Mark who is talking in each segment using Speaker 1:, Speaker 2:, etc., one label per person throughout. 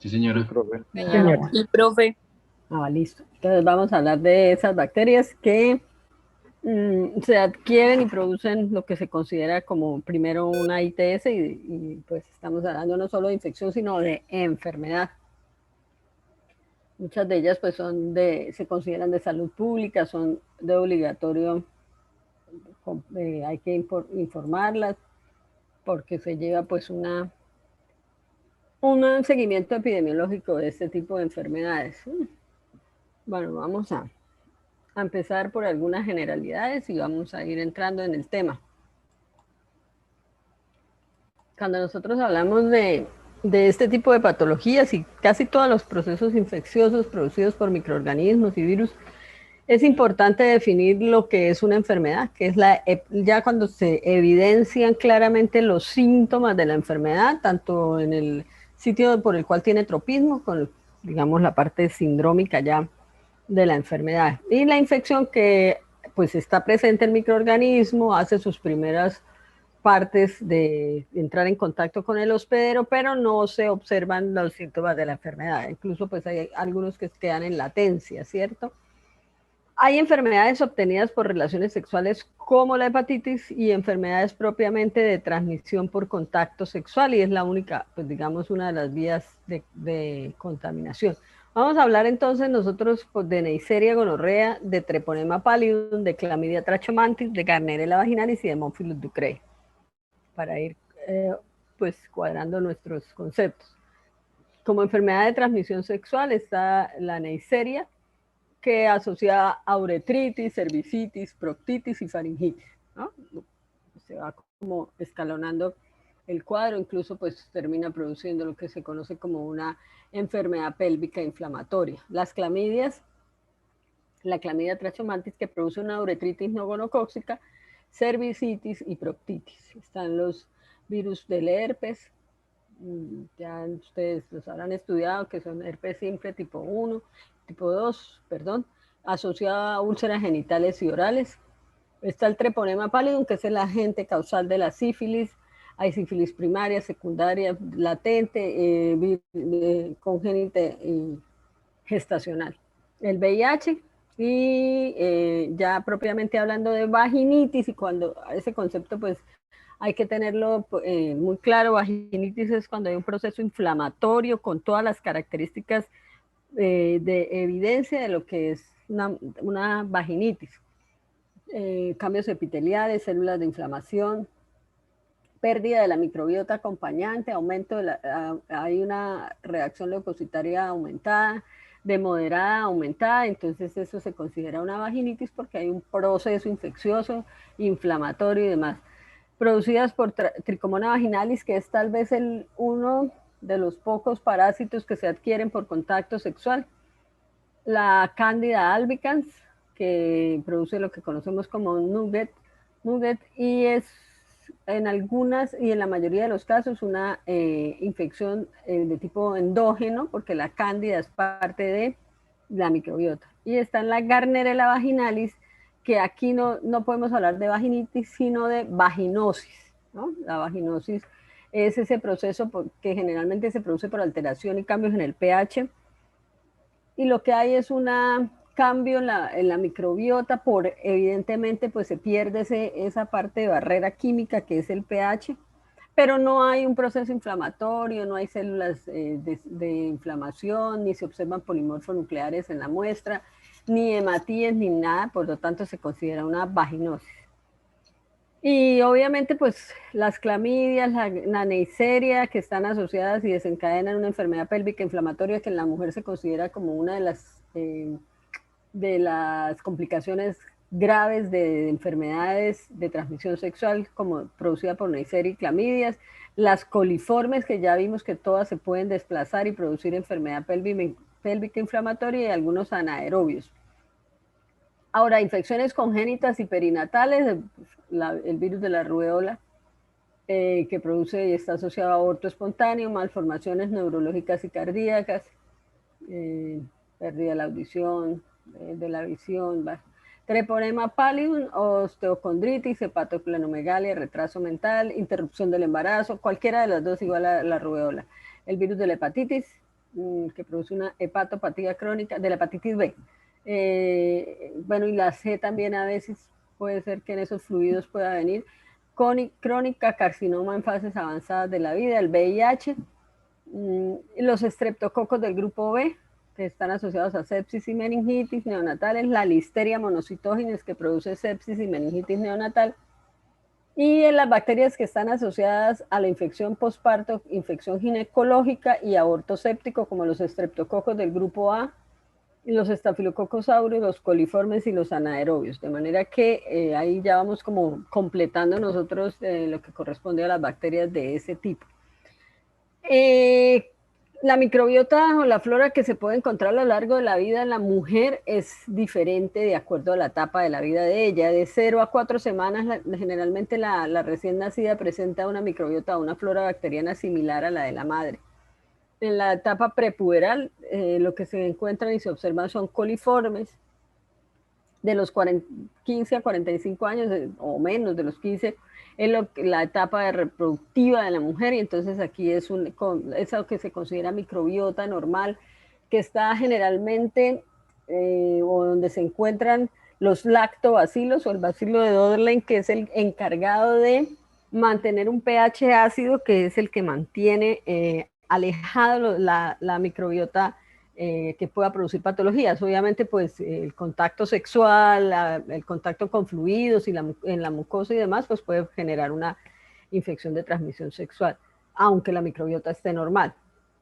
Speaker 1: Sí, señora.
Speaker 2: Profe.
Speaker 3: Señora.
Speaker 4: Y profe,
Speaker 3: Listo. Entonces vamos a hablar de esas bacterias que se adquieren y producen lo que se considera como primero una ITS pues estamos hablando no solo de infección, sino de enfermedad. Muchas de ellas pues se consideran de salud pública, son de obligatorio, hay que informarlas porque se lleva pues un seguimiento epidemiológico de este tipo de enfermedades. Bueno, vamos a empezar por algunas generalidades y vamos a ir entrando en el tema. Cuando nosotros hablamos de este tipo de patologías y casi todos los procesos infecciosos producidos por microorganismos y virus, es importante definir lo que es una enfermedad, que es ya cuando se evidencian claramente los síntomas de la enfermedad, tanto en el sitio por el cual tiene tropismo, con, digamos, la parte sindrómica ya de la enfermedad. Y la infección que pues está presente en el microorganismo, hace sus primeras partes de entrar en contacto con el hospedero, pero no se observan los síntomas de la enfermedad. Incluso pues hay algunos que quedan en latencia, ¿cierto? Hay enfermedades obtenidas por relaciones sexuales como la hepatitis y enfermedades propiamente de transmisión por contacto sexual y es la única, pues digamos, una de las vías de contaminación. Vamos a hablar entonces nosotros pues, de Neisseria gonorrea, de Treponema pallidum, de Clamidia trachomantis, de Gardnerella vaginalis y de Haemophilus ducreyi, para ir pues cuadrando nuestros conceptos. Como enfermedad de transmisión sexual está la Neisseria, que asocia a uretritis, cervicitis, proctitis y faringitis, ¿no? Se va como escalonando el cuadro, incluso pues termina produciendo lo que se conoce como una enfermedad pélvica inflamatoria. Las clamidias, la clamidia trachomantis que produce una uretritis no gonocóxica, cervicitis y proctitis. Están los virus del herpes, ya ustedes los habrán estudiado, que son herpes simple tipo 1, tipo 2, perdón, asociado a úlceras genitales y orales. Está el treponema pallidum, que es el agente causal de la sífilis. Hay sífilis primaria, secundaria, latente, congénita y gestacional. El VIH y ya propiamente hablando de vaginitis, y cuando ese concepto pues hay que tenerlo muy claro, vaginitis es cuando hay un proceso inflamatorio con todas las características de evidencia de lo que es una vaginitis. Cambios epiteliales, células de inflamación, pérdida de la microbiota acompañante, hay una reacción leucocitaria aumentada, de moderada a aumentada, entonces eso se considera una vaginitis porque hay un proceso infeccioso, inflamatorio y demás. Producidas por Trichomona vaginalis, que es tal vez uno de los pocos parásitos que se adquieren por contacto sexual. La Candida albicans, que produce lo que conocemos como nugget, y es en algunas y en la mayoría de los casos una infección de tipo endógeno, porque la cándida es parte de la microbiota. Y está en la Gardnerella vaginalis, que aquí no podemos hablar de vaginitis, sino de vaginosis, ¿no? La vaginosis es ese proceso que generalmente se produce por alteración y cambios en el pH, y lo que hay es un cambio en la microbiota, evidentemente pues se pierde esa parte de barrera química que es el pH, pero no hay un proceso inflamatorio, no hay células de inflamación, ni se observan polimorfos nucleares en la muestra, ni hematíes, ni nada, por lo tanto se considera una vaginosis. Y obviamente pues las clamidias, la Neisseria, que están asociadas y desencadenan una enfermedad pélvica inflamatoria que en la mujer se considera como una de las complicaciones graves de enfermedades de transmisión sexual como producida por Neisseria y clamidias. Las coliformes, que ya vimos que todas se pueden desplazar y producir enfermedad pélvica inflamatoria, y algunos anaerobios. Ahora, infecciones congénitas y perinatales, el virus de la rubeola, que produce y está asociado a aborto espontáneo, malformaciones neurológicas y cardíacas, pérdida de la audición, de la visión, treponema pallidum, osteocondritis, hepatoesplenomegalia, retraso mental, interrupción del embarazo, cualquiera de las dos igual a la rubeola. El virus de la hepatitis, que produce una hepatopatía crónica de la hepatitis B. Bueno, y la C también a veces puede ser que en esos fluidos pueda venir crónica, carcinoma en fases avanzadas de la vida, el VIH, los estreptococos del grupo B, que están asociados a sepsis y meningitis neonatales, la listeria monocitógenes, que produce sepsis y meningitis neonatal, y en las bacterias que están asociadas a la infección postparto, infección ginecológica y aborto séptico, como los estreptococos del grupo A, los estafilococos aureus, los coliformes y los anaerobios, de manera que ahí ya vamos como completando nosotros lo que corresponde a las bacterias de ese tipo. La microbiota o la flora que se puede encontrar a lo largo de la vida en la mujer es diferente de acuerdo a la etapa de la vida de ella. De 0 a 4 semanas, generalmente la recién nacida presenta una microbiota o una flora bacteriana similar a la de la madre. En la etapa prepuberal, lo que se encuentran y se observan son coliformes. De los 15 a 45 años o menos de los 15 es la etapa reproductiva de la mujer, y entonces aquí es lo que se considera microbiota normal, que está generalmente o donde se encuentran los lactobacilos o el bacilo de Dodley, que es el encargado de mantener un pH ácido, que es el que mantiene alejado la microbiota que pueda producir patologías. Obviamente, pues el contacto sexual, el contacto con fluidos y en la mucosa y demás, pues puede generar una infección de transmisión sexual, aunque la microbiota esté normal.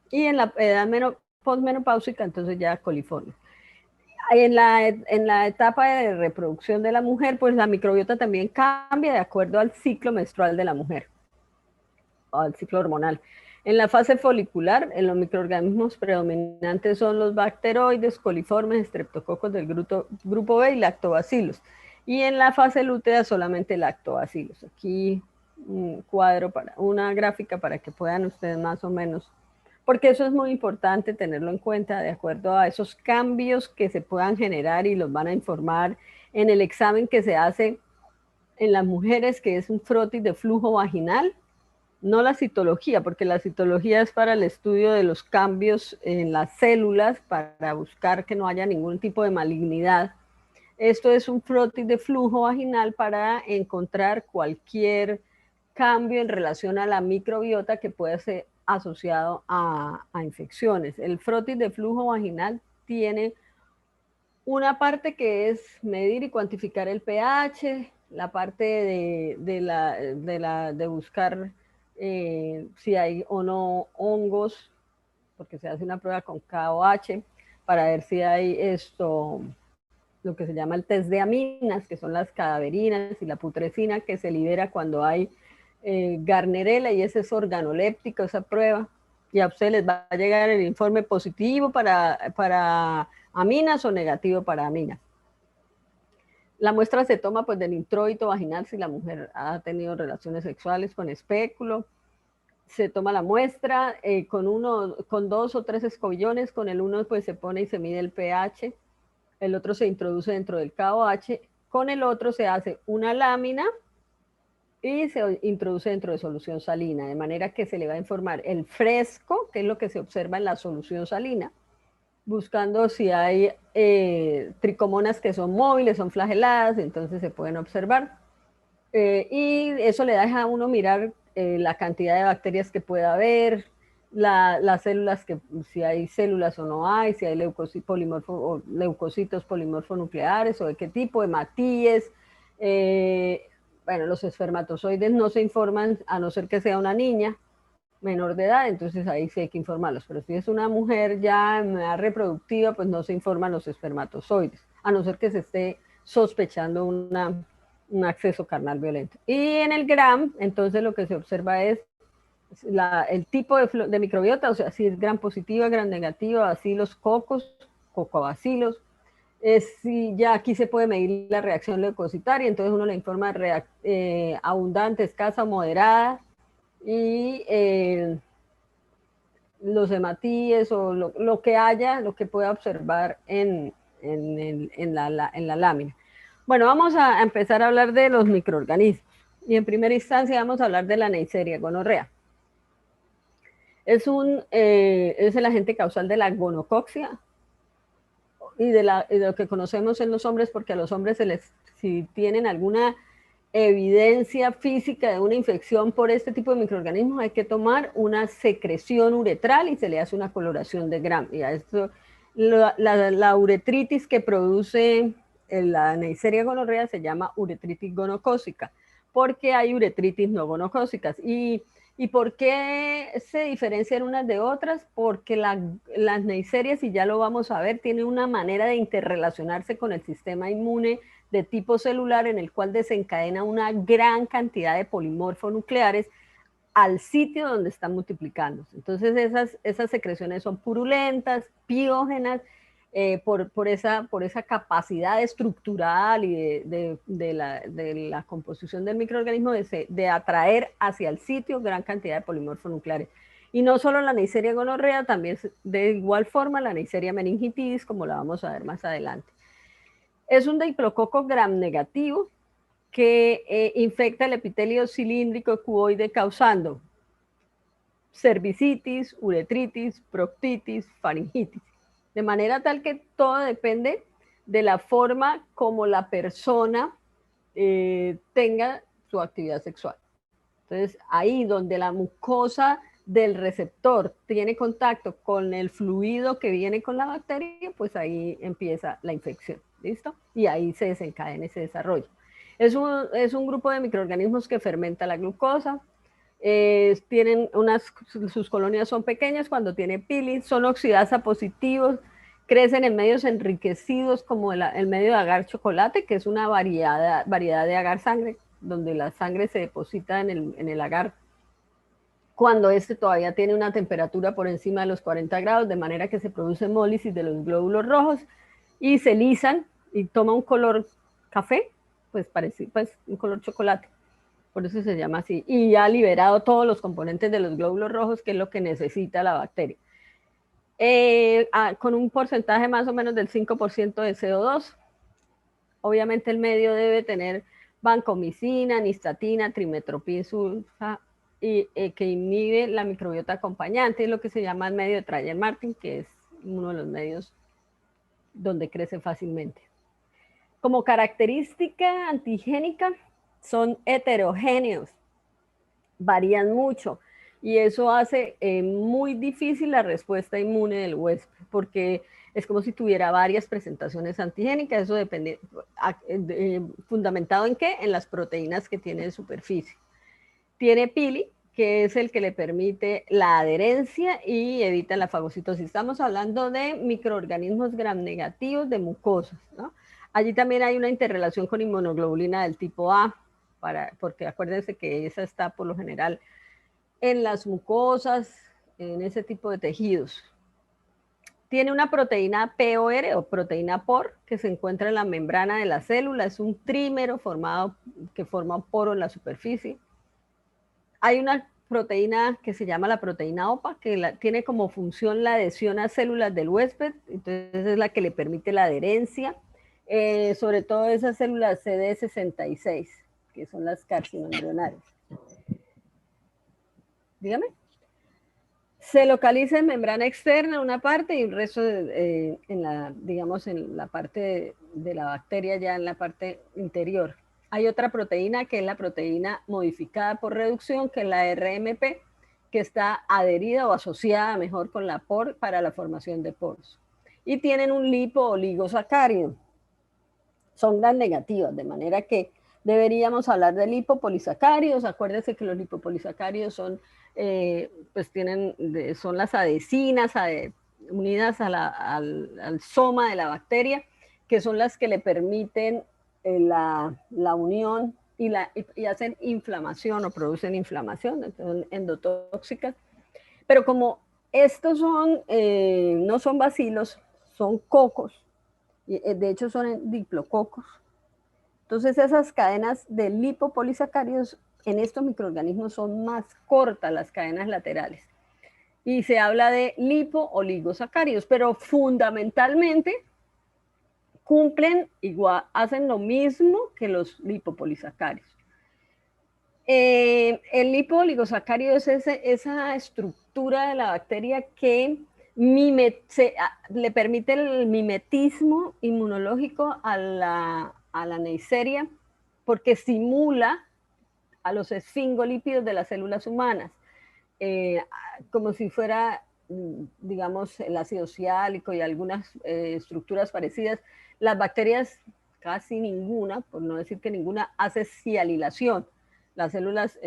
Speaker 3: Y en la edad postmenopáusica, entonces ya coliforme. En la etapa de reproducción de la mujer, pues la microbiota también cambia de acuerdo al ciclo menstrual de la mujer, o al ciclo hormonal. En la fase folicular, en los microorganismos predominantes son los bacteroides, coliformes, estreptococos del grupo B y lactobacilos. Y en la fase lútea solamente lactobacilos. Aquí un cuadro, una gráfica para que puedan ustedes más o menos, porque eso es muy importante tenerlo en cuenta de acuerdo a esos cambios que se puedan generar, y los van a informar en el examen que se hace en las mujeres, que es un frotis de flujo vaginal. No la citología, porque la citología es para el estudio de los cambios en las células, para buscar que no haya ningún tipo de malignidad. Esto es un frotis de flujo vaginal para encontrar cualquier cambio en relación a la microbiota que pueda ser asociado a infecciones. El frotis de flujo vaginal tiene una parte que es medir y cuantificar el pH, la parte de buscar si hay o no hongos, porque se hace una prueba con KOH para ver si hay lo que se llama el test de aminas, que son las cadaverinas y la putrescina, que se libera cuando hay Garnerella, y ese es organoléptico, esa prueba. Y a ustedes les va a llegar el informe positivo para aminas o negativo para aminas. La muestra se toma pues del introito vaginal si la mujer ha tenido relaciones sexuales con espéculo. Se toma la muestra con 2 o 3 escobillones. Con el uno pues se pone y se mide el pH. El otro se introduce dentro del KOH. Con el otro se hace una lámina y se introduce dentro de solución salina, de manera que se le va a informar el fresco, que es lo que se observa en la solución salina, buscando si hay tricomonas que son móviles, son flageladas, entonces se pueden observar. Y eso le deja a uno mirar la cantidad de bacterias que pueda haber, las células, si hay células o no hay, si hay leucocitos polimorfonucleares o de qué tipo, hematíes. Bueno, los espermatozoides no se informan a no ser que sea una niña menor de edad, entonces ahí sí hay que informarlos, pero si es una mujer ya en edad reproductiva, pues no se informan los espermatozoides, a no ser que se esté sospechando un acceso carnal violento. Y en el GRAM, entonces lo que se observa es el tipo de microbiota, o sea, si es gram positiva, gram negativa, bacilos, cocobacilos. Si ya aquí se puede medir la reacción leucocitaria, entonces uno le informa abundante, escasa, moderada, y los hematíes o lo que haya, lo que pueda observar en la lámina. Bueno, vamos a empezar a hablar de los microorganismos. Y en primera instancia vamos a hablar de la Neisseria gonorrea. Es el agente causal de la gonococcia y de lo que conocemos en los hombres, porque a los hombres si tienen alguna evidencia física de una infección por este tipo de microorganismos, hay que tomar una secreción uretral y se le hace una coloración de Gram. Y a esto, la uretritis que produce la Neisseria gonorrea se llama uretritis gonocócica, porque hay uretritis no gonocócicas. ¿Y por qué se diferencian unas de otras? Porque las neiserias, y ya lo vamos a ver, tienen una manera de interrelacionarse con el sistema inmune de tipo celular en el cual desencadena una gran cantidad de polimorfonucleares al sitio donde están multiplicándose. Entonces esas secreciones son purulentas, piógenas, por esa capacidad estructural y de la composición del microorganismo de atraer hacia el sitio gran cantidad de polimorfonucleares. Y no solo la Neisseria gonorrea, también de igual forma la Neisseria meningitis, como la vamos a ver más adelante. Es un diplococo gram negativo que infecta el epitelio cilíndrico cuboide causando cervicitis, uretritis, proctitis, faringitis. De manera tal que todo depende de la forma como la persona tenga su actividad sexual. Entonces, ahí donde la mucosa del receptor tiene contacto con el fluido que viene con la bacteria, pues ahí empieza la infección, ¿listo? Y ahí se desencadena ese desarrollo. Es un grupo de microorganismos que fermenta la glucosa, sus colonias son pequeñas cuando tiene pili, son oxidasa positivos, crecen en medios enriquecidos como el medio de agar chocolate, que es una variedad de agar sangre, donde la sangre se deposita en el agar cuando este todavía tiene una temperatura por encima de los 40 grados, de manera que se produce hemólisis de los glóbulos rojos y se lisan y toma un color café, pues parece pues, un color chocolate. Por eso se llama así. Y ya ha liberado todos los componentes de los glóbulos rojos, que es lo que necesita la bacteria. Con un porcentaje más o menos del 5% de CO2. Obviamente el medio debe tener vancomicina, nistatina, trimetoprim sulfa, que inhibe la microbiota acompañante, es lo que se llama el medio de Treyer-Martin, que es uno de los medios donde crece fácilmente. Como característica antigénica, son heterogéneos, varían mucho y eso hace muy difícil la respuesta inmune del huésped, porque es como si tuviera varias presentaciones antigénicas. Eso depende, ¿fundamentado en qué? En las proteínas que tiene de superficie. Tiene pili, que es el que le permite la adherencia y evita la fagocitosis. Estamos hablando de microorganismos gram negativos de mucosas, ¿no? Allí también hay una interrelación con inmunoglobulina del tipo A, porque acuérdense que esa está por lo general en las mucosas, en ese tipo de tejidos. Tiene una proteína POR o proteína POR que se encuentra en la membrana de la célula. Es un trímero que forma un poro en la superficie. Hay una proteína que se llama la proteína OPA, que tiene como función la adhesión a células del huésped, entonces es la que le permite la adherencia, sobre todo esas células CD66, que son las carcinoembrionales. Dígame. Se localiza en membrana externa una parte y un resto digamos, en la parte de la bacteria ya en la parte interior. Hay otra proteína que es la proteína modificada por reducción, que es la RMP, que está adherida o asociada mejor con la POR para la formación de poros. Y tienen un lipo-oligosacárido. Son gram negativas, de manera que deberíamos hablar de lipopolisacáridos. Acuérdense que los lipopolisacáridos son, pues son las adhesinas unidas al soma de la bacteria, que son las que le permiten la unión y hacen inflamación o producen inflamación, son endotóxicas. Pero como estos no son bacilos, son cocos, de hecho son diplococos. Entonces esas cadenas de lipopolisacáridos en estos microorganismos son más cortas, las cadenas laterales. Y se habla de lipo-oligosacáridos, pero fundamentalmente hacen lo mismo que los lipopolisacáridos. El lipoligosacárido es esa estructura de la bacteria que le permite el mimetismo inmunológico a la Neisseria, porque simula a los esfingolípidos de las células humanas, eh, como si fuera, digamos, el ácido ciálico y algunas estructuras parecidas. Las bacterias, casi ninguna, por no decir que ninguna, hace cialilación. Las células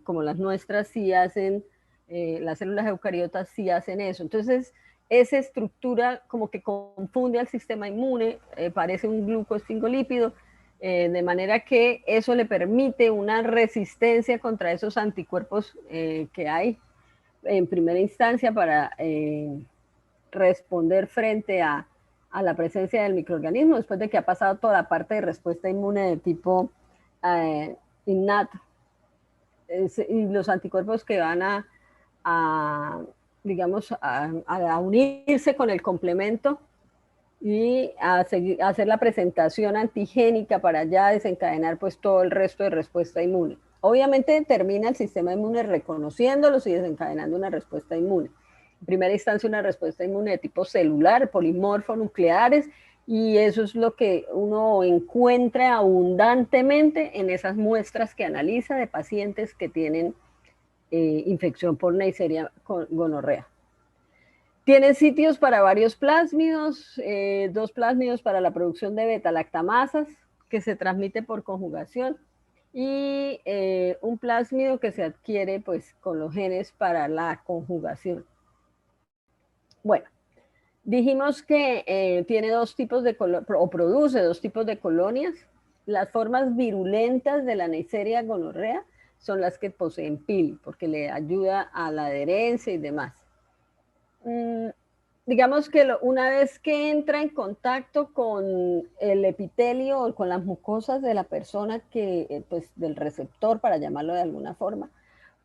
Speaker 3: como las nuestras sí hacen, las células eucariotas sí hacen eso. Entonces, esa estructura como que confunde al sistema inmune, parece un glucoesfingolípido, de manera que eso le permite una resistencia contra esos anticuerpos que hay en primera instancia para responder frente a la presencia del microorganismo después de que ha pasado toda la parte de respuesta inmune de tipo eh, innato. Y los anticuerpos que van digamos, a unirse con el complemento y a hacer la presentación antigénica para ya desencadenar pues todo el resto de respuesta inmune. Obviamente termina el sistema inmune reconociéndolos y desencadenando una respuesta inmune. En primera instancia una respuesta inmune de tipo celular, polimorfo, nucleares, y eso es lo que uno encuentra abundantemente en esas muestras que analiza de pacientes que tienen infección por Neisseria gonorrea. Tiene sitios para varios plásmidos, dos plásmidos para la producción de beta-lactamasas, que se transmite por conjugación, y un plásmido que se adquiere pues, con los genes para la conjugación. Bueno, dijimos que tiene dos tipos de o produce dos tipos de colonias. Las formas virulentas de la Neisseria gonorrea son las que poseen pili, porque le ayuda a la adherencia y demás. Digamos que una vez que entra en contacto con el epitelio o con las mucosas de la persona que, pues del receptor, para llamarlo de alguna forma,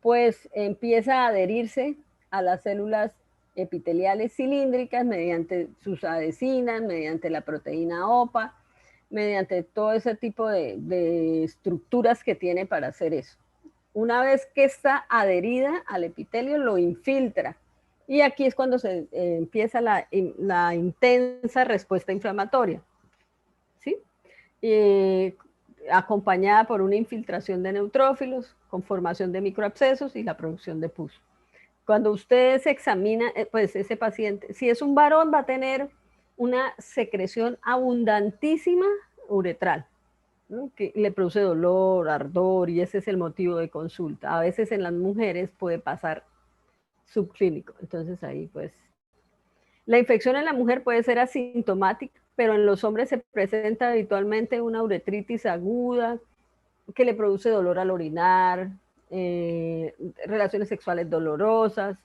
Speaker 3: pues empieza a adherirse a las células epiteliales cilíndricas mediante sus adhesinas, mediante la proteína OPA, mediante todo ese tipo de estructuras que tiene para hacer eso. Una vez que está adherida al epitelio, lo infiltra. Y aquí es cuando se empieza la intensa respuesta inflamatoria, ¿sí? Acompañada por una infiltración de neutrófilos, con formación de microabscesos y la producción de pus. Cuando usted se examina, pues ese paciente, si es un varón, va a tener una secreción abundantísima uretral, ¿no? Que le produce dolor, ardor, y ese es el motivo de consulta. A veces en las mujeres puede pasar subclínico. Entonces ahí pues la infección en la mujer puede ser asintomática, pero en los hombres se presenta habitualmente una uretritis aguda que le produce dolor al orinar, relaciones sexuales dolorosas,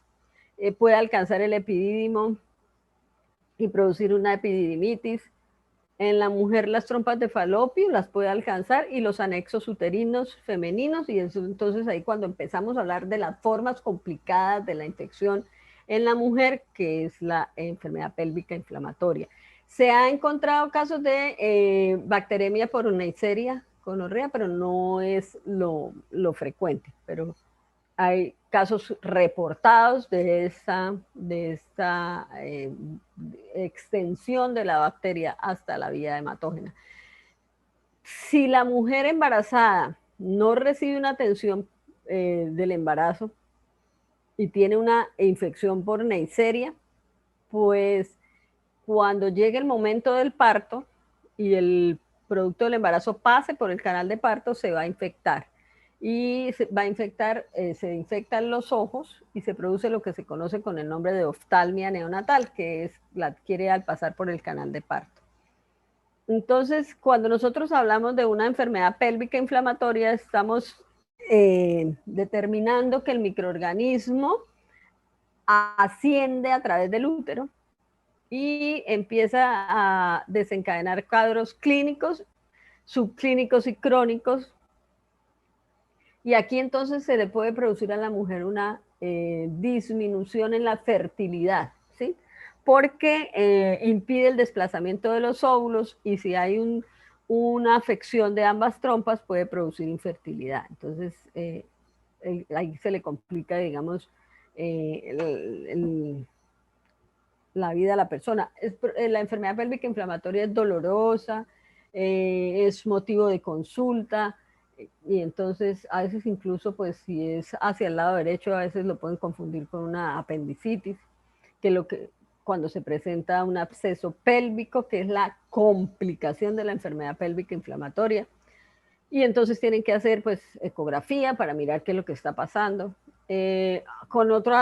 Speaker 3: puede alcanzar el epidídimo y producir una epididimitis. En la mujer las trompas de falopio las puede alcanzar y los anexos uterinos femeninos, y eso, entonces ahí cuando empezamos a hablar de las formas complicadas de la infección en la mujer, que es la enfermedad pélvica inflamatoria. Se ha encontrado casos de bacteremia por Neisseria gonorrea, pero no es lo frecuente, pero hay casos reportados de esta extensión de la bacteria hasta la vía hematógena. Si la mujer embarazada no recibe una atención del embarazo y tiene una infección por Neisseria, pues cuando llegue el momento del parto y el producto del embarazo pase por el canal de parto, se va a infectar. Y se va a infectar, se infectan los ojos y se produce lo que se conoce con el nombre de oftalmia neonatal, que es la adquiere al pasar por el canal de parto. Entonces, cuando nosotros hablamos de una enfermedad pélvica inflamatoria, estamos determinando que el microorganismo asciende a través del útero y empieza a desencadenar cuadros clínicos, subclínicos y crónicos. Y aquí entonces se le puede producir a la mujer una disminución en la fertilidad, ¿sí? Porque impide el desplazamiento de los óvulos, y si hay una afección de ambas trompas puede producir infertilidad. Entonces, ahí se le complica, digamos, la vida a la persona. La enfermedad pélvica inflamatoria es dolorosa, es motivo de consulta, y entonces a veces incluso, pues si es hacia el lado derecho, a veces lo pueden confundir con una apendicitis, que cuando se presenta un absceso pélvico, que es la complicación de la enfermedad pélvica inflamatoria, y entonces tienen que hacer pues ecografía para mirar qué es lo que está pasando. Con otro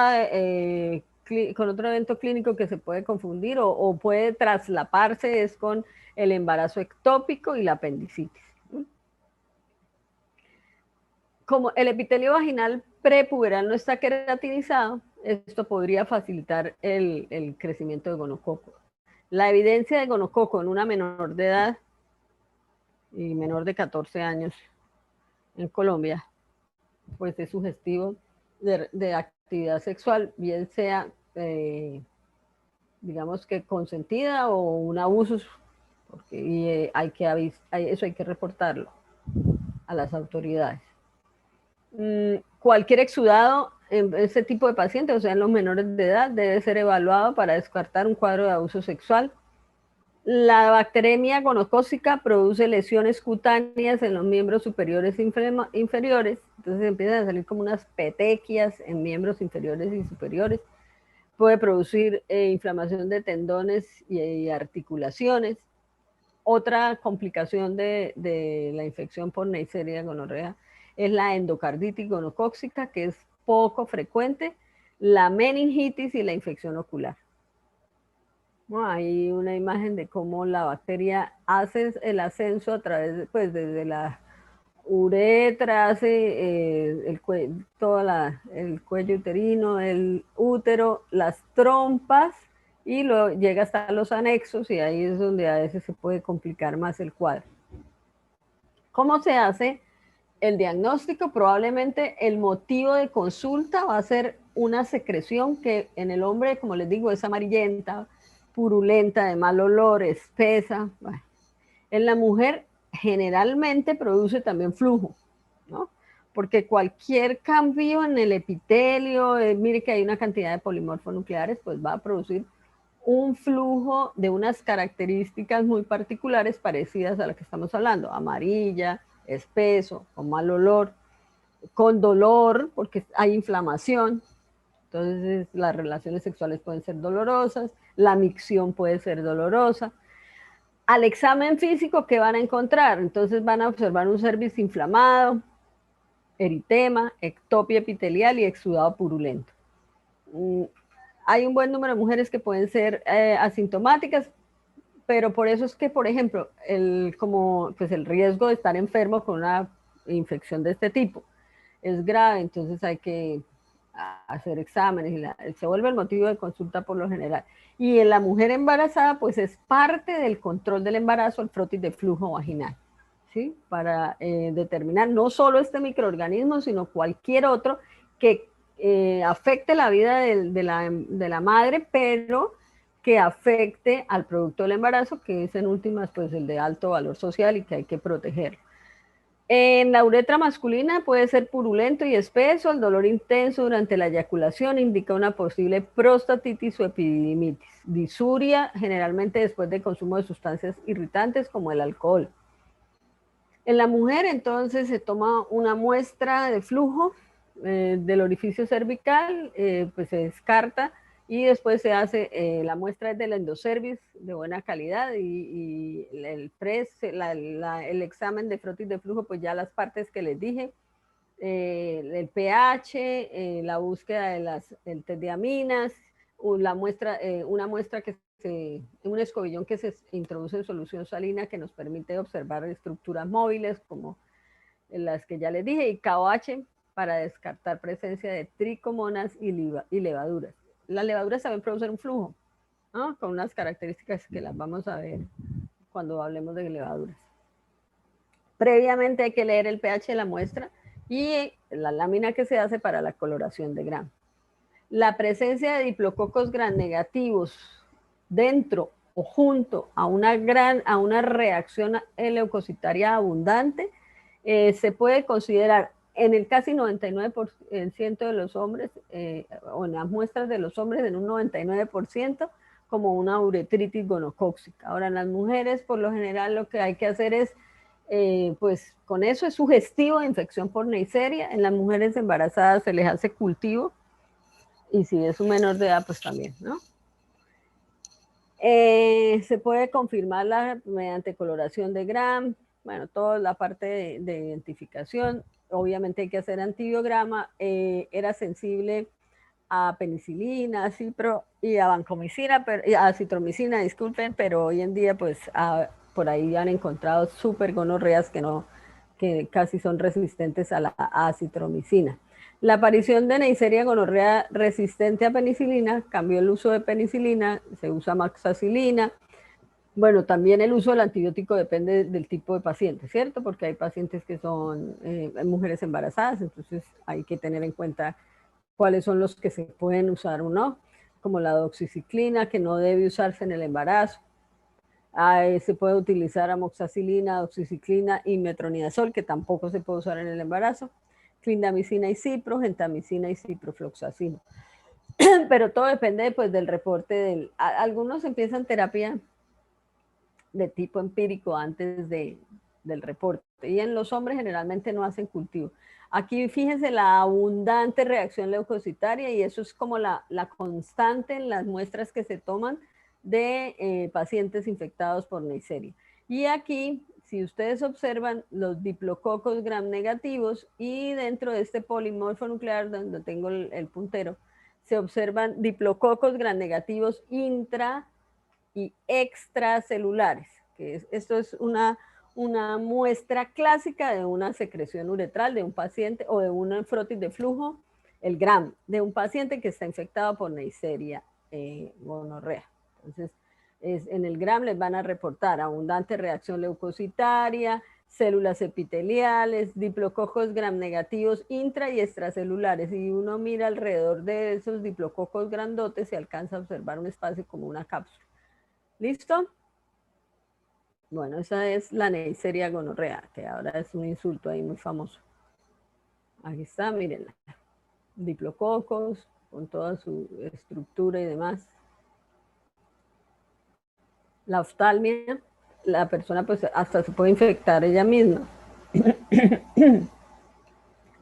Speaker 3: evento clínico que se puede confundir o puede traslaparse es con el embarazo ectópico y la apendicitis. Como el epitelio vaginal prepuberal no está queratinizado, esto podría facilitar el crecimiento de gonococo. La evidencia de gonococo en una menor de edad y menor de 14 años en Colombia, pues es sugestivo de actividad sexual, bien sea, digamos que consentida o un abuso, porque, y eso hay que reportarlo a las autoridades. Cualquier exudado en este tipo de pacientes, o sea, en los menores de edad, debe ser evaluado para descartar un cuadro de abuso sexual. La bacteremia gonocócica produce lesiones cutáneas en los miembros superiores e inferiores, entonces empiezan a salir como unas petequias en miembros inferiores y superiores. Puede producir inflamación de tendones y articulaciones. Otra complicación de la infección por Neisseria gonorrea es la endocarditis gonocócica, que es poco frecuente, la meningitis y la infección ocular. Bueno, hay una imagen de cómo la bacteria hace el ascenso a través de, pues desde la uretra, hace el cuello uterino, el útero, las trompas, y luego llega hasta los anexos, y ahí es donde a veces se puede complicar más el cuadro. ¿Cómo se hace el diagnóstico? Probablemente el motivo de consulta va a ser una secreción que en el hombre, como les digo, es amarillenta, purulenta, de mal olor, espesa. Bueno, en la mujer generalmente produce también flujo, ¿no? Porque cualquier cambio en el epitelio, mire que hay una cantidad de polimorfos nucleares, pues va a producir un flujo de unas características muy particulares parecidas a las que estamos hablando: amarilla, espeso, con mal olor, con dolor, porque hay inflamación. Entonces las relaciones sexuales pueden ser dolorosas, la micción puede ser dolorosa. Al examen físico, ¿qué van a encontrar? Entonces van a observar un cervix inflamado, eritema, ectopia epitelial y exudado purulento. Hay un buen número de mujeres que pueden ser asintomáticas, pero por eso es que, por ejemplo, pues el riesgo de estar enfermo con una infección de este tipo es grave, entonces hay que hacer exámenes y se vuelve el motivo de consulta por lo general. Y en la mujer embarazada, pues es parte del control del embarazo el frotis de flujo vaginal, ¿sí? Para determinar no solo este microorganismo, sino cualquier otro que afecte la vida de la madre, pero que afecte al producto del embarazo, que es en últimas pues el de alto valor social y que hay que protegerlo. En la uretra masculina puede ser purulento y espeso, el dolor intenso durante la eyaculación indica una posible prostatitis o epididimitis, disuria generalmente después de consumo de sustancias irritantes como el alcohol. En la mujer entonces se toma una muestra de flujo del orificio cervical, pues se descarta y después se hace la muestra del endocervix de buena calidad y el el examen de frotis de flujo, pues ya las partes que les dije, el pH, la búsqueda del test de aminas, una muestra un escobillón que se introduce en solución salina que nos permite observar estructuras móviles como las que ya les dije, y KOH para descartar presencia de tricomonas y levaduras. Las levaduras también producen un flujo, ¿no? Con unas características que las vamos a ver cuando hablemos de levaduras. Previamente hay que leer el pH de la muestra y la lámina que se hace para la coloración de Gram. La presencia de diplococos gram negativos dentro o junto a una reacción leucocitaria abundante, se puede considerar en el casi 99% de los hombres, o en las muestras de los hombres, en un 99%, como una uretritis gonocóxica. Ahora, en las mujeres, por lo general, lo que hay que hacer es, pues con eso es sugestivo de infección por Neisseria. En las mujeres embarazadas se les hace cultivo, y si es un menor de edad, pues también, ¿no? Se puede confirmarla mediante coloración de Gram, bueno, toda la parte de identificación. Obviamente hay que hacer antibiograma. Era sensible a penicilina, cipro y a vancomicina, a citromicina, disculpen, pero hoy en día pues por ahí han encontrado super gonorreas que casi son resistentes a la acitromicina. La aparición de Neisseria gonorrea resistente a penicilina cambió el uso de penicilina, se usa amoxicilina. Bueno, también el uso del antibiótico depende del tipo de paciente, ¿cierto? Porque hay pacientes que son mujeres embarazadas, entonces hay que tener en cuenta cuáles son los que se pueden usar o no, como la doxiciclina, que no debe usarse en el embarazo. Se puede utilizar amoxicilina, doxiciclina y metronidazol, que tampoco se puede usar en el embarazo. Clindamicina y cipro, gentamicina y ciprofloxacino. Pero todo depende pues, del reporte. Algunos empiezan terapia de tipo empírico antes del reporte. Y en los hombres generalmente no hacen cultivo. Aquí fíjense la abundante reacción leucocitaria, y eso es como la constante en las muestras que se toman de pacientes infectados por Neisseria. Y aquí, si ustedes observan, los diplococos gram negativos, y dentro de este polimorfo nuclear donde tengo el puntero, se observan diplococos gram negativos intra y extracelulares, esto es una muestra clásica de una secreción uretral de un paciente o de una frotis de flujo, el Gram, de un paciente que está infectado por Neisseria gonorrea. Entonces, en el Gram les van a reportar abundante reacción leucocitaria, células epiteliales, diplococos gram negativos intra y extracelulares. Y uno mira alrededor de esos diplococos grandotes, se alcanza a observar un espacio como una cápsula. ¿Listo? Bueno, esa es la Neisseria gonorrea, que ahora es un insulto ahí muy famoso. Aquí está, mírenla. Diplococos, con toda su estructura y demás. La oftalmia, la persona pues hasta se puede infectar ella misma.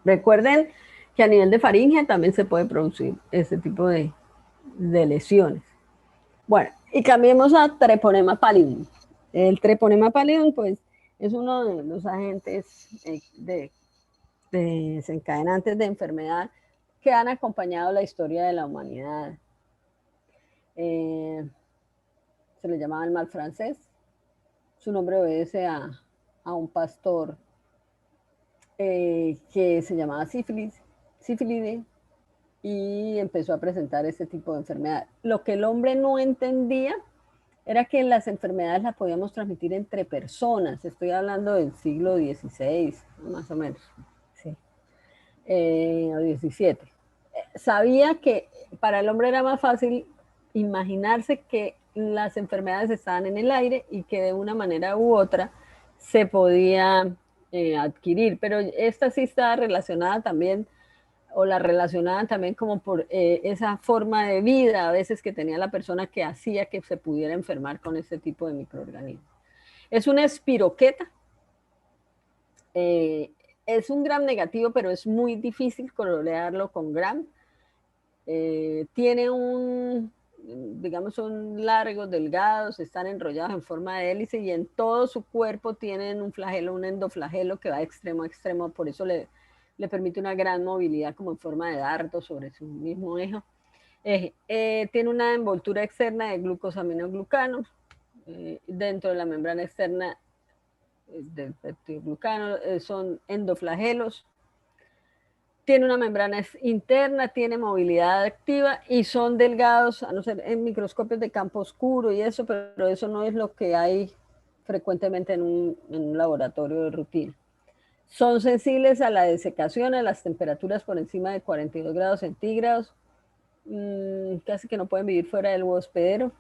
Speaker 3: Recuerden que a nivel de faringe también se puede producir ese tipo de lesiones. Bueno, y cambiemos a treponema pallidum. El treponema pallidum, pues, es uno de los agentes desencadenantes de enfermedad que han acompañado la historia de la humanidad. Se le llamaba el mal francés. Su nombre obedece a un pastor que se llamaba sífilide, y empezó a presentar este tipo de enfermedad. Lo que el hombre no entendía era que las enfermedades las podíamos transmitir entre personas. Estoy hablando del siglo XVI, más o menos, sí, o XVII. Sabía que para el hombre era más fácil imaginarse que las enfermedades estaban en el aire y que de una manera u otra se podía adquirir, pero esta sí está relacionada también, o la relacionaban también como por esa forma de vida a veces que tenía la persona, que hacía que se pudiera enfermar con este tipo de microorganismos. Es una espiroqueta, es un gram negativo, pero es muy difícil colorearlo con gram. Tiene digamos, son largos, delgados, están enrollados en forma de hélice, y en todo su cuerpo tienen un flagelo, un endoflagelo que va de extremo a extremo, por eso le permite una gran movilidad como en forma de dardo sobre su mismo eje. Tiene una envoltura externa de glucosaminoglucanos, dentro de la membrana externa del peptidoglucano son endoflagelos. Tiene una membrana interna, tiene movilidad activa y son delgados, a no ser en microscopios de campo oscuro y eso, pero eso no es lo que hay frecuentemente en un laboratorio de rutina. Son sensibles a la desecación, a las temperaturas por encima de 42 grados centígrados, casi que no pueden vivir fuera del hospedero.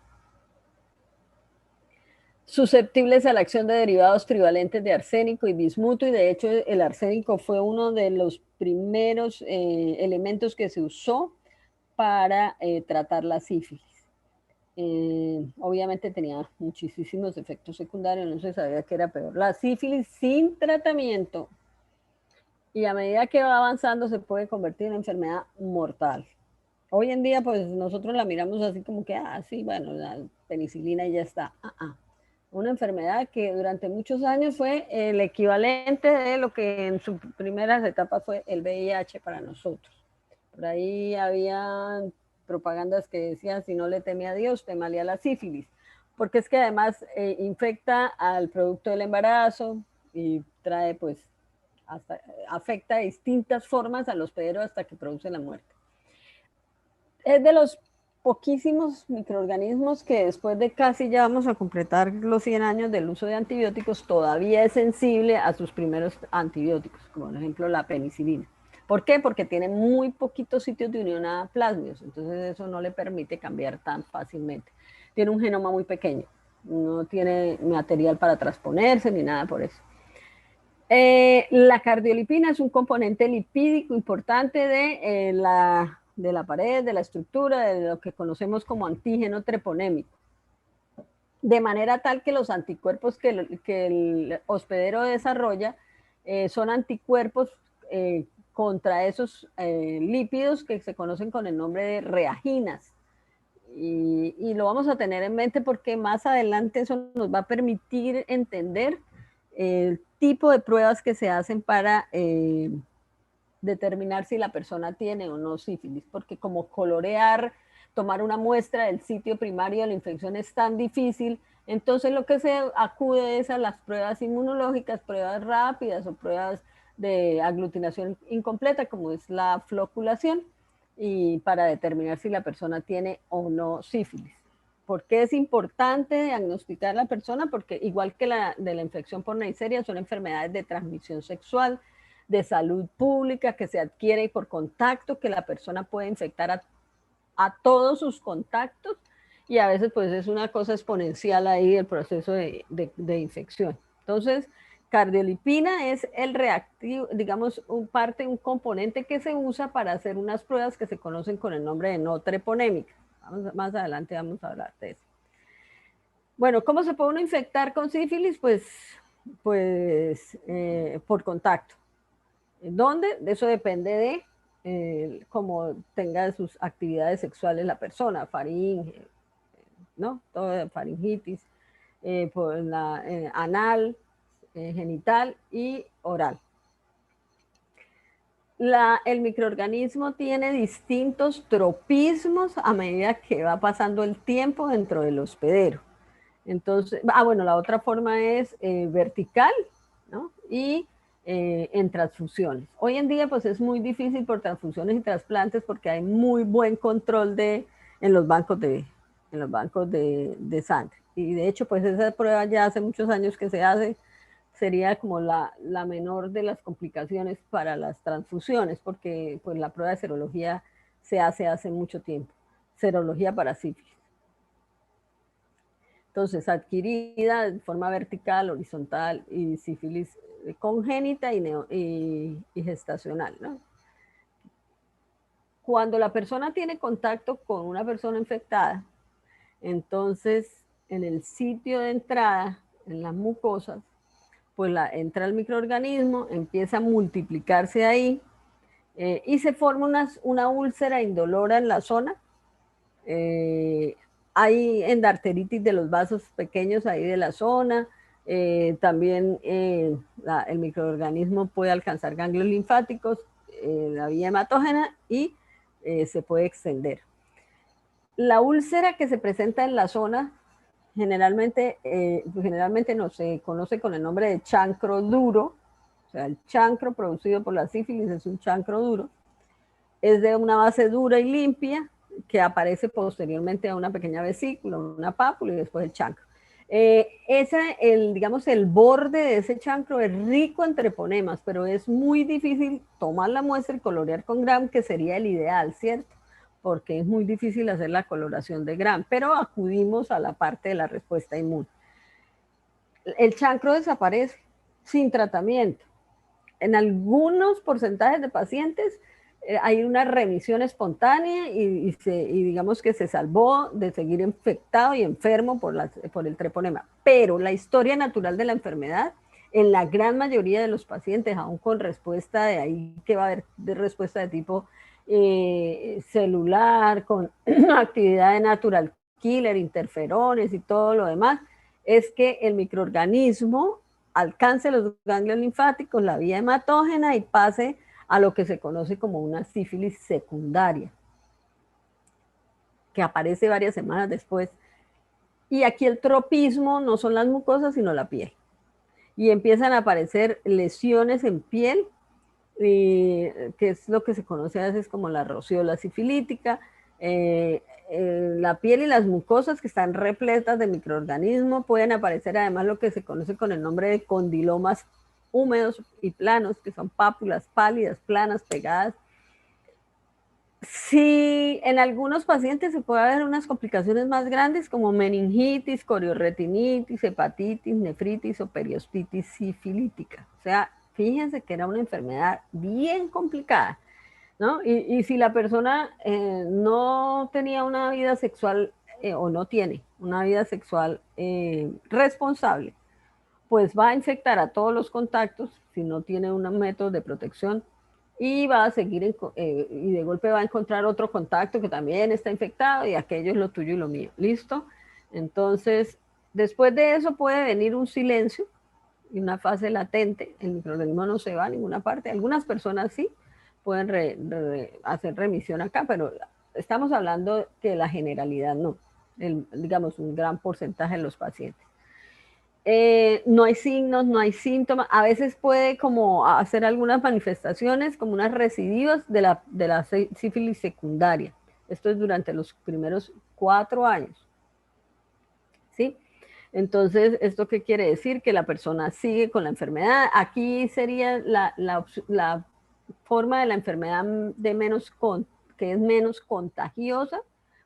Speaker 3: susceptibles a la acción de derivados trivalentes de arsénico y bismuto, y de hecho el arsénico fue uno de los primeros elementos que se usó para tratar la sífilis. Obviamente tenía muchísimos efectos secundarios, no se sabía que era peor. La sífilis sin tratamiento y a medida que va avanzando se puede convertir en una enfermedad mortal. Hoy en día pues nosotros la miramos así como que, sí, bueno, la penicilina y ya está. Una enfermedad que durante muchos años fue el equivalente de lo que en sus primeras etapas fue el VIH para nosotros. Por ahí había propagandas que decían, si no le teme a Dios, temalía la sífilis, porque es que además infecta al producto del embarazo y trae pues, hasta, afecta de distintas formas al hospedero hasta que produce la muerte. Es de los poquísimos microorganismos que después de casi ya vamos a completar los 100 años del uso de antibióticos, todavía es sensible a sus primeros antibióticos, como por ejemplo la penicilina. ¿Por qué? Porque tiene muy poquitos sitios de unión a plásmidos, entonces eso no le permite cambiar tan fácilmente. Tiene un genoma muy pequeño, no tiene material para transponerse ni nada por eso. La cardiolipina es un componente lipídico importante de la pared, de la estructura, de lo que conocemos como antígeno treponémico. De manera tal que los anticuerpos que el hospedero desarrolla son anticuerpos contra esos lípidos que se conocen con el nombre de reaginas. Y lo vamos a tener en mente porque más adelante eso nos va a permitir entender el tipo de pruebas que se hacen para determinar si la persona tiene o no sífilis, porque como colorear, tomar una muestra del sitio primario de la infección es tan difícil, entonces lo que se acude es a las pruebas inmunológicas, pruebas rápidas o pruebas de aglutinación incompleta, como es la floculación, y para determinar si la persona tiene o no sífilis. ¿Por qué es importante diagnosticar a la persona? Porque igual que la de la infección por Neisseria, son enfermedades de transmisión sexual, de salud pública, que se adquiere por contacto, que la persona puede infectar a todos sus contactos, y a veces pues es una cosa exponencial ahí el proceso de infección. Entonces, cardiolipina es el reactivo, digamos, un componente que se usa para hacer unas pruebas que se conocen con el nombre de no treponémica. Más adelante vamos a hablar de eso. Bueno, ¿cómo se puede uno infectar con sífilis? Pues por contacto. ¿Dónde? Eso depende de cómo tenga sus actividades sexuales la persona, faringe, ¿no? Todo, faringitis, por la anal, genital y oral. El microorganismo tiene distintos tropismos a medida que va pasando el tiempo dentro del hospedero. Entonces, bueno, la otra forma es vertical, ¿no? Y en transfusiones. Hoy en día, pues es muy difícil por transfusiones y trasplantes porque hay muy buen control en los bancos de sangre. Y de hecho, pues esa prueba ya hace muchos años que se hace, sería como la menor de las complicaciones para las transfusiones, porque pues la prueba de serología se hace mucho tiempo. Serología para sífilis. Entonces, adquirida de forma vertical, horizontal y sífilis congénita y gestacional, ¿no? Cuando la persona tiene contacto con una persona infectada, entonces en el sitio de entrada, en las mucosas, pues entra el microorganismo, empieza a multiplicarse ahí y se forma una úlcera indolora en la zona. Hay endarteritis de los vasos pequeños ahí de la zona. También el microorganismo puede alcanzar ganglios linfáticos, la vía hematógena y se puede extender. La úlcera que se presenta en la zona generalmente no se conoce con el nombre de chancro duro, o sea, el chancro producido por la sífilis es un chancro duro, es de una base dura y limpia que aparece posteriormente a una pequeña vesícula, una pápula y después el chancro. Digamos, el borde de ese chancro es rico en treponemas, pero es muy difícil tomar la muestra y colorear con Gram, que sería el ideal, ¿cierto? Porque es muy difícil hacer la coloración de Gram, pero acudimos a la parte de la respuesta inmune. el chancro desaparece sin tratamiento. En algunos porcentajes de pacientes hay una remisión espontánea y digamos que se salvó de seguir infectado y enfermo por el treponema. Pero la historia natural de la enfermedad, en la gran mayoría de los pacientes, aún con respuesta de ahí, que va a haber de respuesta de tipo celular, con actividad de natural killer, interferones y todo lo demás, es que el microorganismo alcance los ganglios linfáticos, la vía hematógena y pase a lo que se conoce como una sífilis secundaria, que aparece varias semanas después. Y aquí el tropismo no son las mucosas, sino la piel. Y empiezan a aparecer lesiones en piel, que es lo que se conoce a veces como la rociola sifilítica. La piel y las mucosas que están repletas de microorganismos, pueden aparecer además lo que se conoce con el nombre de condilomas húmedos y planos, que son pápulas pálidas, planas, pegadas. Sí, en algunos pacientes se puede haber unas complicaciones más grandes como meningitis, coriorretinitis, hepatitis, nefritis o periostitis sifilítica. O sea, fíjense que era una enfermedad bien complicada, ¿no? Y si la persona no tenía una vida sexual o no tiene una vida sexual responsable, pues va a infectar a todos los contactos si no tiene un método de protección y va a seguir y de golpe va a encontrar otro contacto que también está infectado y aquello es lo tuyo y lo mío. ¿Listo? Entonces, después de eso puede venir un silencio y una fase latente. El microorganismo no se va a ninguna parte. Algunas personas sí pueden hacer remisión acá, pero estamos hablando que la generalidad no. Digamos, un gran porcentaje de los pacientes. No hay signos, no hay síntomas. A veces puede como hacer algunas manifestaciones como unas recidivas de la sífilis secundaria. Esto es durante los primeros 4 años. ¿Sí? Entonces, ¿esto qué quiere decir? Que la persona sigue con la enfermedad. Aquí sería la forma de la enfermedad de que es menos contagiosa,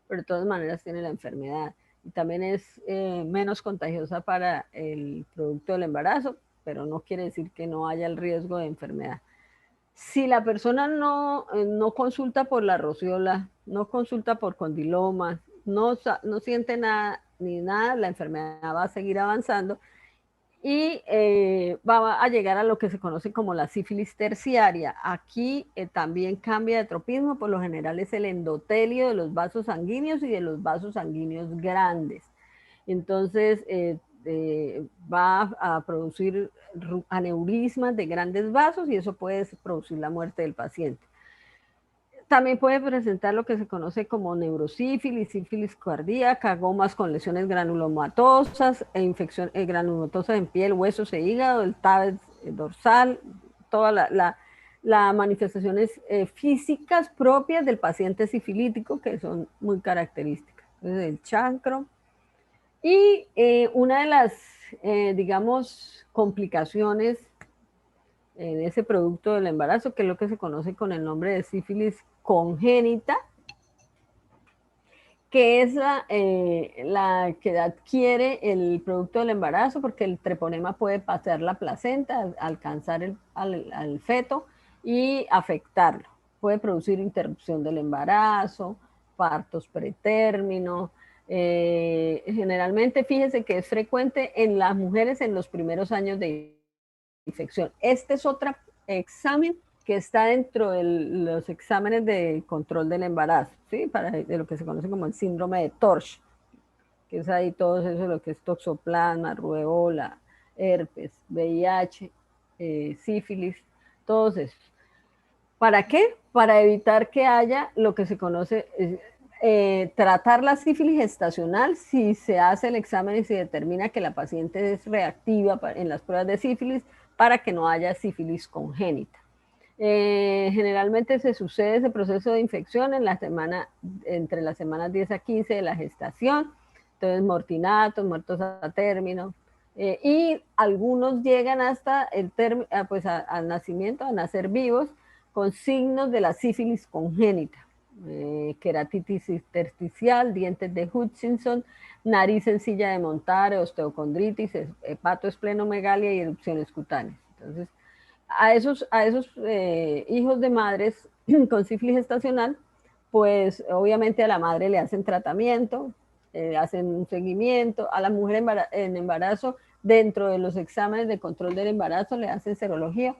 Speaker 3: pero de todas maneras tiene la enfermedad. Y también es menos contagiosa para el producto del embarazo, pero no quiere decir que no haya el riesgo de enfermedad. Si la persona no consulta por la rociola, no consulta por condilomas, no siente nada ni nada, la enfermedad va a seguir avanzando y va a llegar a lo que se conoce como la sífilis terciaria. Aquí también cambia de tropismo, por lo general es el endotelio de los vasos sanguíneos y de los vasos sanguíneos grandes. Entonces va a producir aneurismas de grandes vasos y eso puede producir la muerte del paciente. También puede presentar lo que se conoce como neurosífilis, sífilis cardíaca, gomas con lesiones granulomatosas e infección granulomatosas en piel, huesos e hígado, el tabes dorsal, todas las manifestaciones físicas propias del paciente sifilítico que son muy características. Entonces, el chancro. Y una de las, digamos, complicaciones en ese producto del embarazo, que es lo que se conoce con el nombre de sífilis congénita, que es la que adquiere el producto del embarazo, porque el treponema puede pasar la placenta, alcanzar al feto y afectarlo. Puede producir interrupción del embarazo, partos pretérmino. Generalmente, fíjese que es frecuente en las mujeres en los primeros años de infección. Este es otro examen que está dentro de los exámenes de control del embarazo, ¿sí? De lo que se conoce como el síndrome de Torch, que es ahí todo eso, lo que es toxoplasma, rubeola, herpes, VIH, sífilis, todos esos. ¿Para qué? Para evitar que haya lo que se conoce, tratar la sífilis gestacional si se hace el examen y se determina que la paciente es reactiva en las pruebas de sífilis para que no haya sífilis congénita. Generalmente se sucede ese proceso de infección entre las semanas 10 a 15 de la gestación, entonces mortinatos, muertos a término, y algunos llegan hasta pues al nacimiento, a nacer vivos, con signos de la sífilis congénita, queratitis intersticial, dientes de Hutchinson, nariz sencilla de montar, osteocondritis, hepatoesplenomegalia y erupciones cutáneas. Entonces, a esos hijos de madres con sífilis gestacional, pues obviamente a la madre le hacen tratamiento, hacen un seguimiento, a la mujer en embarazo, dentro de los exámenes de control del embarazo, le hacen serología,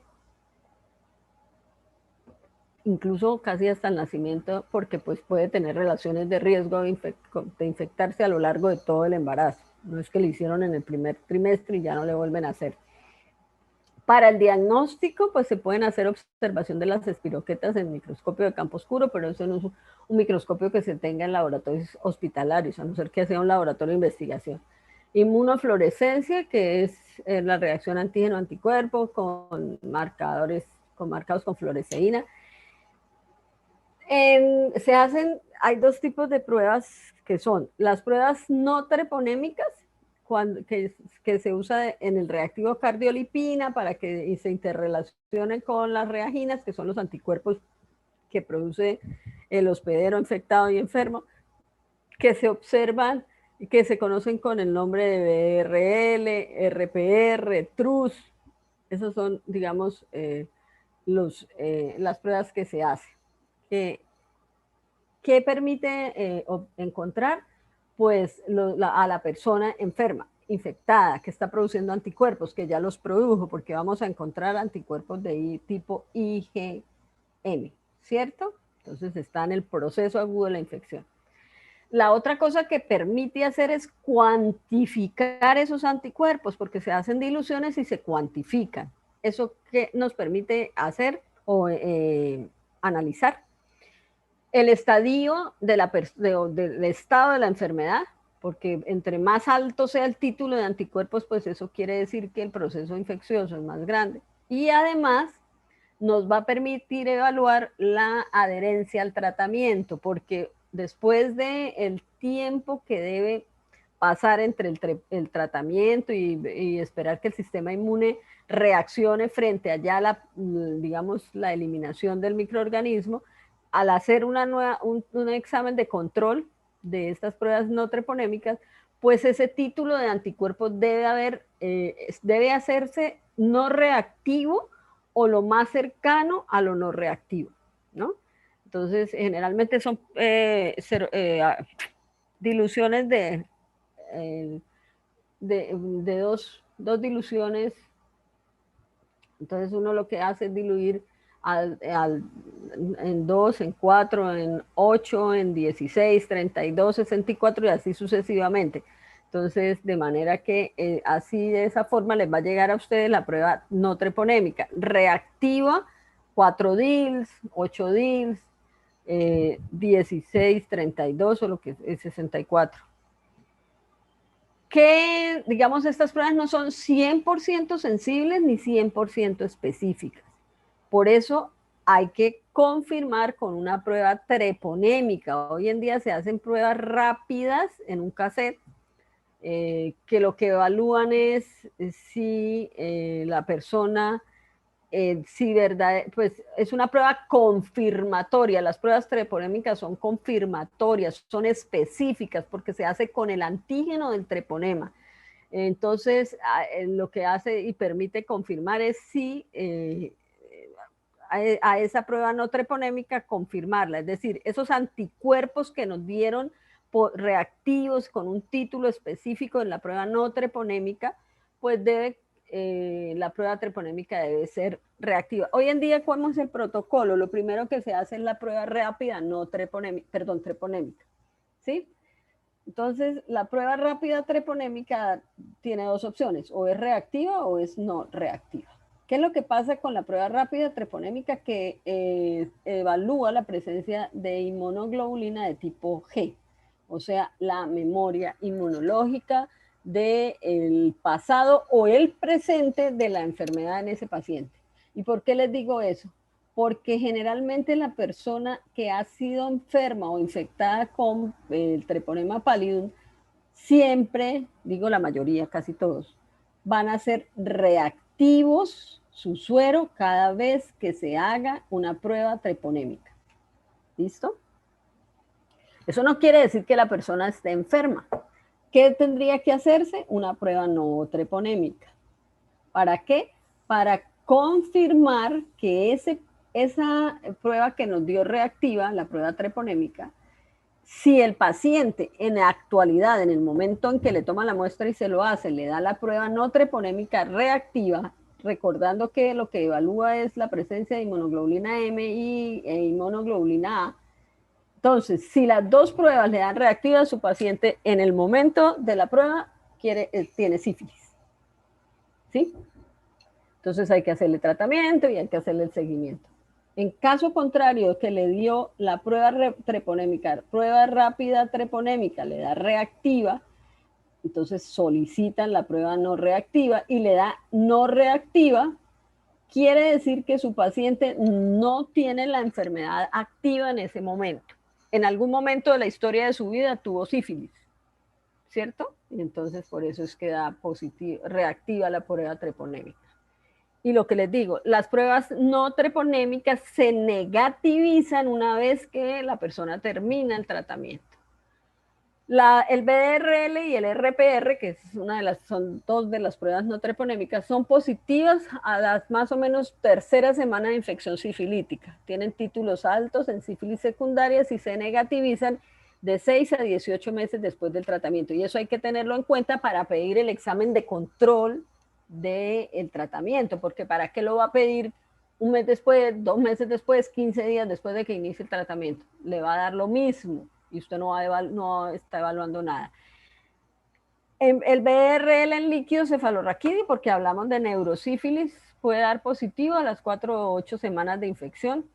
Speaker 3: incluso casi hasta el nacimiento, porque pues puede tener relaciones de riesgo de infectarse a lo largo de todo el embarazo. No es que lo hicieron en el primer trimestre y ya no le vuelven a hacer. Para el diagnóstico, pues se pueden hacer observación de las espiroquetas en microscopio de campo oscuro, pero eso no es un microscopio que se tenga en laboratorios hospitalarios, a no ser que sea un laboratorio de investigación. Inmunofluorescencia, que es la reacción antígeno-anticuerpo con marcados con fluoresceína. Hay dos tipos de pruebas que son las pruebas no treponémicas, que se usa en el reactivo cardiolipina para que se interrelacione con las reaginas, que son los anticuerpos que produce el hospedero infectado y enfermo, que se observan y que se conocen con el nombre de BRL, RPR, TRUS. Esos son, digamos, las pruebas que se hacen. ¿Qué permite encontrar? Pues a la persona enferma, infectada, que está produciendo anticuerpos, que ya los produjo, porque vamos a encontrar anticuerpos de tipo IgM, ¿cierto? Entonces está en el proceso agudo de la infección. La otra cosa que permite hacer es cuantificar esos anticuerpos, porque se hacen diluciones y se cuantifican. ¿Eso qué nos permite hacer o analizar? El estadio del estado de la enfermedad, porque entre más alto sea el título de anticuerpos, pues eso quiere decir que el proceso infeccioso es más grande. Y además nos va a permitir evaluar la adherencia al tratamiento, porque después del tiempo que debe pasar entre el tratamiento y esperar que el sistema inmune reaccione frente a ya digamos, la eliminación del microorganismo, al hacer un examen de control de estas pruebas no treponémicas, pues ese título de anticuerpos debe hacerse no reactivo o lo más cercano a lo no reactivo, ¿no? Entonces, generalmente son diluciones de dos diluciones. Entonces uno lo que hace es diluir en 2, en 4, en 8, en 16, 32, 64 y así sucesivamente. Entonces, de manera que así de esa forma les va a llegar a ustedes la prueba no treponémica. Reactiva, 4 DILs, 8 DILs, 16, 32 o lo que es 64. Que, digamos, estas pruebas no son 100% sensibles ni 100% específicas. Por eso hay que confirmar con una prueba treponémica. Hoy en día se hacen pruebas rápidas en un cassette, que lo que evalúan es si la persona, si verdad, pues es una prueba confirmatoria. Las pruebas treponémicas son confirmatorias, son específicas porque se hace con el antígeno del treponema. Entonces, lo que hace y permite confirmar es si a esa prueba no treponémica confirmarla, es decir, esos anticuerpos que nos dieron reactivos con un título específico en la prueba no treponémica, pues la prueba treponémica debe ser reactiva. Hoy en día, ¿cómo es el protocolo? Lo primero que se hace es la prueba rápida no treponémica, perdón, treponémica, ¿sí? Entonces, la prueba rápida treponémica tiene dos opciones, o es reactiva o es no reactiva. ¿Qué es lo que pasa con la prueba rápida treponémica? Que evalúa la presencia de inmunoglobulina de tipo G, o sea, la memoria inmunológica del pasado o el presente de la enfermedad en ese paciente. ¿Y por qué les digo eso? Porque generalmente la persona que ha sido enferma o infectada con el treponema pallidum, siempre, digo la mayoría, casi todos, van a ser reactivos su suero cada vez que se haga una prueba treponémica. ¿Listo? Eso no quiere decir que la persona esté enferma, ¿Qué tendría que hacerse? Una prueba no treponémica. ¿Para qué? Para confirmar que esa prueba que nos dio reactiva, la prueba treponémica, si el paciente en la actualidad, en el momento en que le toma la muestra y se lo hace, le da la prueba no treponémica reactiva, recordando que lo que evalúa es la presencia de inmunoglobulina M e inmunoglobulina A. Entonces, si las dos pruebas le dan reactiva, su paciente en el momento de la prueba tiene sífilis. ¿Sí? Entonces hay que hacerle tratamiento y hay que hacerle el seguimiento. En caso contrario, que le dio la prueba treponémica, prueba rápida treponémica, le da reactiva, entonces solicitan la prueba no reactiva y le da no reactiva, quiere decir que su paciente no tiene la enfermedad activa en ese momento. En algún momento de la historia de su vida tuvo sífilis, ¿cierto? Y entonces por eso es que da reactiva la prueba treponémica. Y lo que les digo, las pruebas no treponémicas se negativizan una vez que la persona termina el tratamiento. El BDRL y el RPR, que es son dos de las pruebas no treponémicas, son positivas a las más o menos tercera semana de infección sifilítica. Tienen títulos altos en sífilis secundarias y se negativizan de 6 a 18 meses después del tratamiento. Y eso hay que tenerlo en cuenta para pedir el examen de control del tratamiento, porque ¿para qué lo va a pedir un mes después, 2 meses después, 15 días después de que inicie el tratamiento? Le va a dar lo mismo y usted no está evaluando nada. El BRL en líquido cefalorraquídeo, porque hablamos de neurosífilis, puede dar positivo a las 4 o 8 semanas de infección.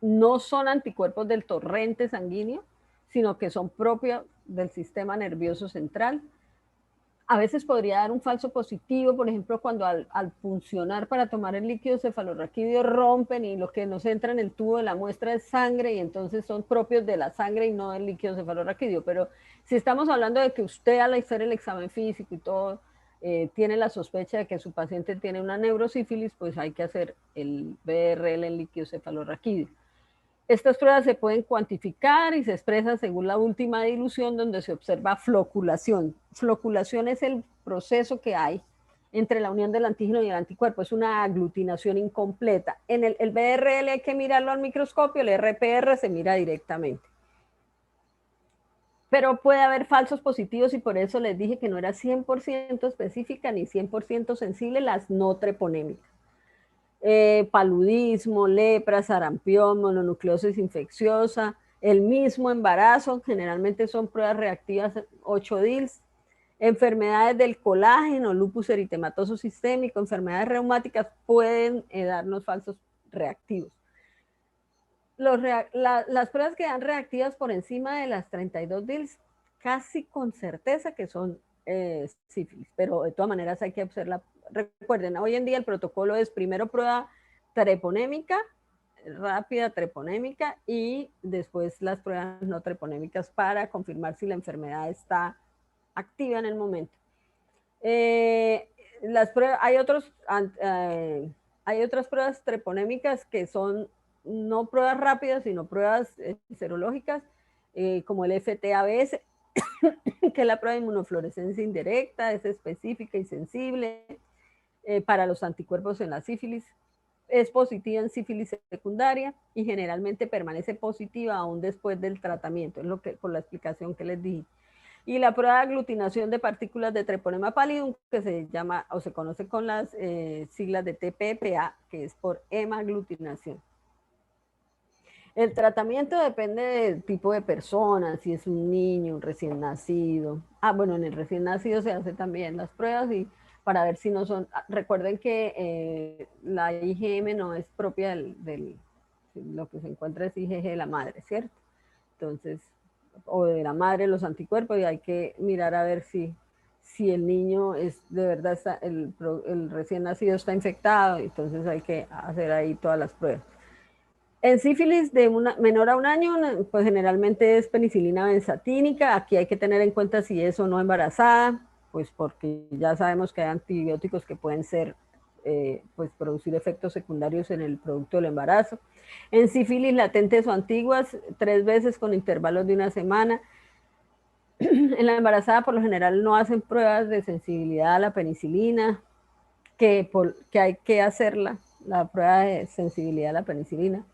Speaker 3: No son anticuerpos del torrente sanguíneo, sino que son propios del sistema nervioso central. A veces podría dar un falso positivo, por ejemplo, cuando al funcionar para tomar el líquido cefalorraquídeo rompen y lo que nos entra en el tubo de la muestra es sangre y entonces son propios de la sangre y no del líquido cefalorraquídeo. Pero si estamos hablando de que usted al hacer el examen físico y todo tiene la sospecha de que su paciente tiene una neurosífilis, pues hay que hacer el BRL en líquido cefalorraquídeo. Estas pruebas se pueden cuantificar y se expresan según la última dilución, donde se observa floculación. Floculación es el proceso que hay entre la unión del antígeno y el anticuerpo. Es una aglutinación incompleta. En el BRL hay que mirarlo al microscopio, el RPR se mira directamente. Pero puede haber falsos positivos y por eso les dije que no era 100% específica ni 100% sensible las no treponémicas. Paludismo, lepra, sarampión, mononucleosis infecciosa, el mismo embarazo, generalmente son pruebas reactivas 8 DILs, enfermedades del colágeno, lupus eritematoso sistémico, enfermedades reumáticas pueden darnos falsos reactivos. Las pruebas que dan reactivas por encima de las 32 DILs, casi con certeza que son sífilis, pero de todas maneras hay que observar. Recuerden, hoy en día el protocolo es primero prueba treponémica, rápida treponémica y después las pruebas no treponémicas para confirmar si la enfermedad está activa en el momento. Las pruebas, hay otras pruebas treponémicas que son no pruebas rápidas, sino pruebas serológicas, como el FTABS, que es la prueba de inmunofluorescencia indirecta, es específica y sensible para los anticuerpos en la sífilis. Es positiva en sífilis secundaria y generalmente permanece positiva aún después del tratamiento, es lo que, por la explicación que les di. Y la prueba de aglutinación de partículas de treponema pallidum, que se llama o se conoce con las siglas de TPPA, que es por hemaglutinación. El tratamiento depende del tipo de persona, si es un niño, un recién nacido. Bueno, en el recién nacido se hacen también las pruebas y para ver si no son. Recuerden que la IgM no es propia lo que se encuentra es IgG de la madre, ¿cierto? Entonces, o de la madre los anticuerpos y hay que mirar a ver si el niño es de verdad, el recién nacido está infectado, entonces hay que hacer ahí todas las pruebas. En sífilis de menor a un año, pues generalmente es penicilina benzatínica. Aquí hay que tener en cuenta si es o no embarazada, pues porque ya sabemos que hay antibióticos que pueden ser, pues producir efectos secundarios en el producto del embarazo. En sífilis latentes o antiguas, 3 veces con intervalos de 1 semana. En la embarazada por lo general no hacen pruebas de sensibilidad a la penicilina, que hay que hacerla, la prueba de sensibilidad a la penicilina.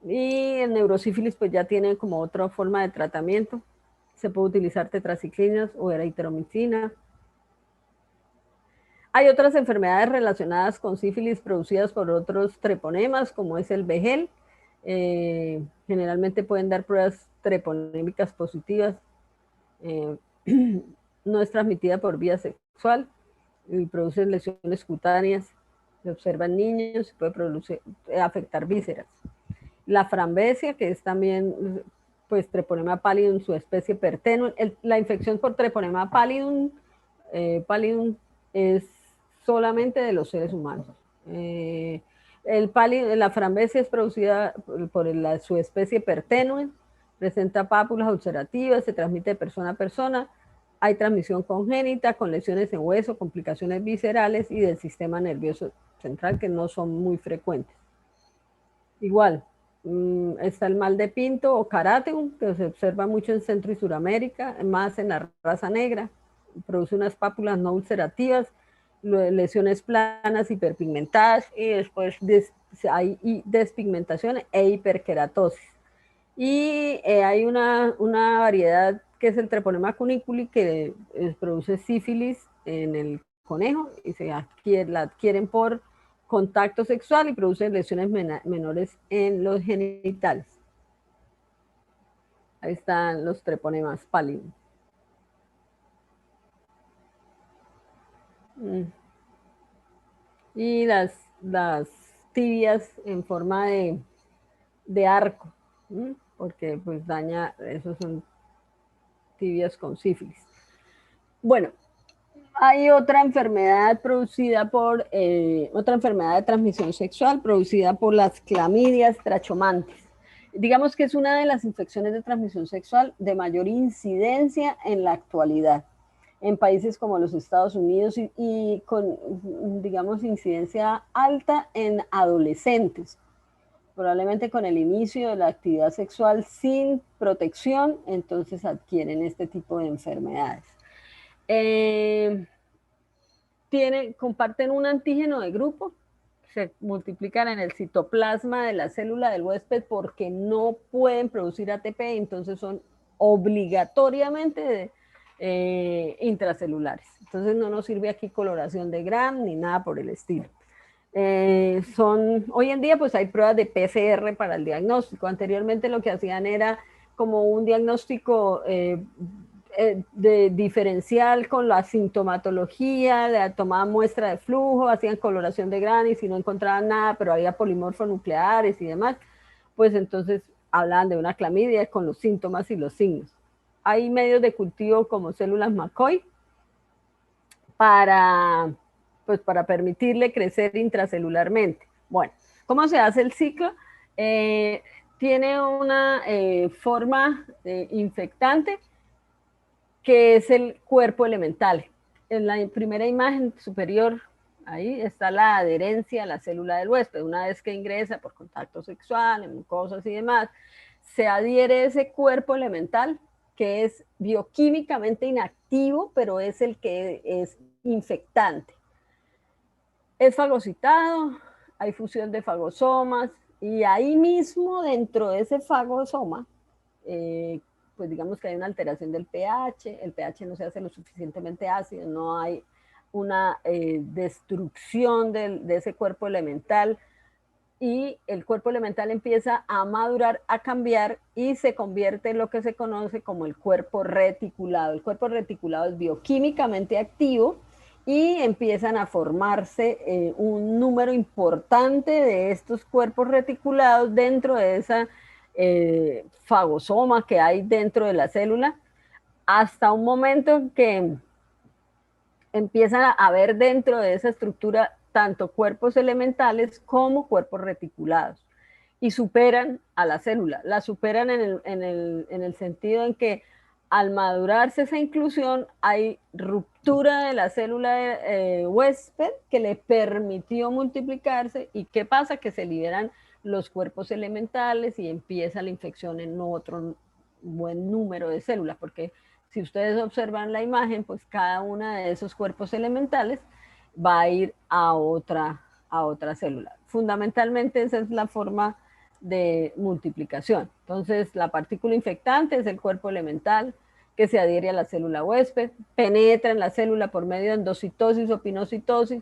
Speaker 3: Y el neurosífilis pues ya tiene como otra forma de tratamiento. Se puede utilizar tetraciclinas o eritromicina. Hay otras enfermedades relacionadas con sífilis producidas por otros treponemas, como es el Begel. Generalmente pueden dar pruebas treponémicas positivas. Eh, no es transmitida por vía sexual y produce lesiones cutáneas. Se observa en niños y puede afectar vísceras. La frambesia, que es también pues treponema pallidum, su especie pertenue. La infección por treponema pallidum es solamente de los seres humanos. La frambesia es producida su especie pertenue, presenta pápulas ulcerativas, se transmite de persona a persona, hay transmisión congénita con lesiones en hueso, complicaciones viscerales y del sistema nervioso central que no son muy frecuentes. Igual, está el mal de Pinto o Carateum, que se observa mucho en Centro y Suramérica, más en la raza negra. Produce unas pápulas no ulcerativas, lesiones planas hiperpigmentadas y después hay despigmentación e hiperkeratosis. Y hay una variedad que es el treponema cuniculi que produce sífilis en el conejo y la adquieren por contacto sexual y produce lesiones menores en los genitales. Ahí están los treponemas pallidum. Y las tibias en forma de arco, porque pues daña, esos son tibias con sífilis. Bueno, hay otra enfermedad otra enfermedad de transmisión sexual producida por las clamidias trachomantes. Digamos que es una de las infecciones de transmisión sexual de mayor incidencia en la actualidad en países como los Estados Unidos y con, digamos, incidencia alta en adolescentes, probablemente con el inicio de la actividad sexual sin protección, entonces adquieren este tipo de enfermedades. Comparten un antígeno de grupo, se multiplican en el citoplasma de la célula del huésped porque no pueden producir ATP, entonces son obligatoriamente intracelulares. Entonces no nos sirve aquí coloración de Gram ni nada por el estilo. Hoy en día pues hay pruebas de PCR para el diagnóstico. Anteriormente lo que hacían era como un diagnóstico de diferencial con la sintomatología, tomaban muestra de flujo, hacían coloración de Gram y si no encontraban nada, pero había polimorfonucleares y demás, pues entonces hablaban de una clamidia con los síntomas y los signos. Hay medios de cultivo como células McCoy para permitirle crecer intracelularmente. Bueno, ¿cómo se hace el ciclo? Tiene una forma infectante que es el cuerpo elemental. En la primera imagen superior, ahí está la adherencia a la célula del huésped. Una vez que ingresa por contacto sexual, en mucosas y demás, se adhiere ese cuerpo elemental que es bioquímicamente inactivo, pero es el que es infectante. Es fagocitado, hay fusión de fagosomas y ahí mismo dentro de ese fagosoma pues digamos que hay una alteración del pH, el pH no se hace lo suficientemente ácido, no hay una destrucción de ese cuerpo elemental y el cuerpo elemental empieza a madurar, a cambiar y se convierte en lo que se conoce como el cuerpo reticulado. El cuerpo reticulado es bioquímicamente activo y empiezan a formarse un número importante de estos cuerpos reticulados dentro de esa fagosoma que hay dentro de la célula, hasta un momento en que empiezan a haber dentro de esa estructura tanto cuerpos elementales como cuerpos reticulados y superan a la célula. La superan en el sentido en que al madurarse esa inclusión hay ruptura de la célula huésped que le permitió multiplicarse y ¿qué pasa? Que se liberan los cuerpos elementales y empieza la infección en otro buen número de células porque Si ustedes observan la imagen, pues cada uno de esos cuerpos elementales va a ir a otra célula. Fundamentalmente esa es la forma de multiplicación. Entonces, la partícula infectante es el cuerpo elemental que se adhiere a la célula huésped, penetra en la célula por medio de endocitosis o pinocitosis,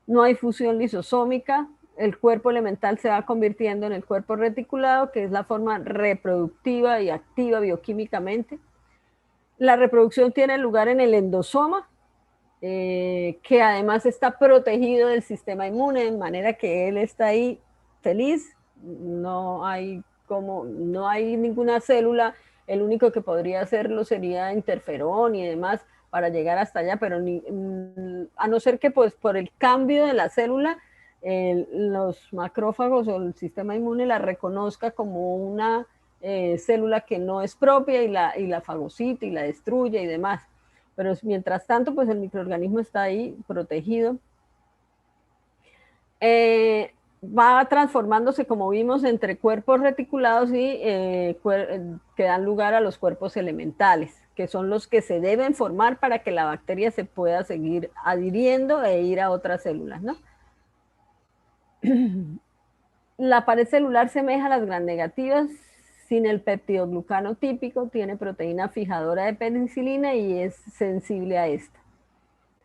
Speaker 3: no hay fusión lisosómica, el cuerpo elemental se va convirtiendo en el cuerpo reticulado, que es la forma reproductiva y activa bioquímicamente. La reproducción tiene lugar en el endosoma, que además está protegido del sistema inmune, de manera que él está ahí feliz, no hay ninguna célula, el único que podría hacerlo sería interferón y demás para llegar hasta allá, pero a no ser que pues por el cambio de la célula, los macrófagos o el sistema inmune la reconozca como una célula que no es propia y la fagocita y la destruye y demás. Pero mientras tanto, pues el microorganismo está ahí protegido. Va transformándose, como vimos, entre cuerpos reticulados y que dan lugar a los cuerpos elementales, que son los que se deben formar para que la bacteria se pueda seguir adhiriendo e ir a otras células, ¿no? La pared celular semeja a las gram negativas sin el peptidoglucano típico, tiene proteína fijadora de penicilina y es sensible a esta.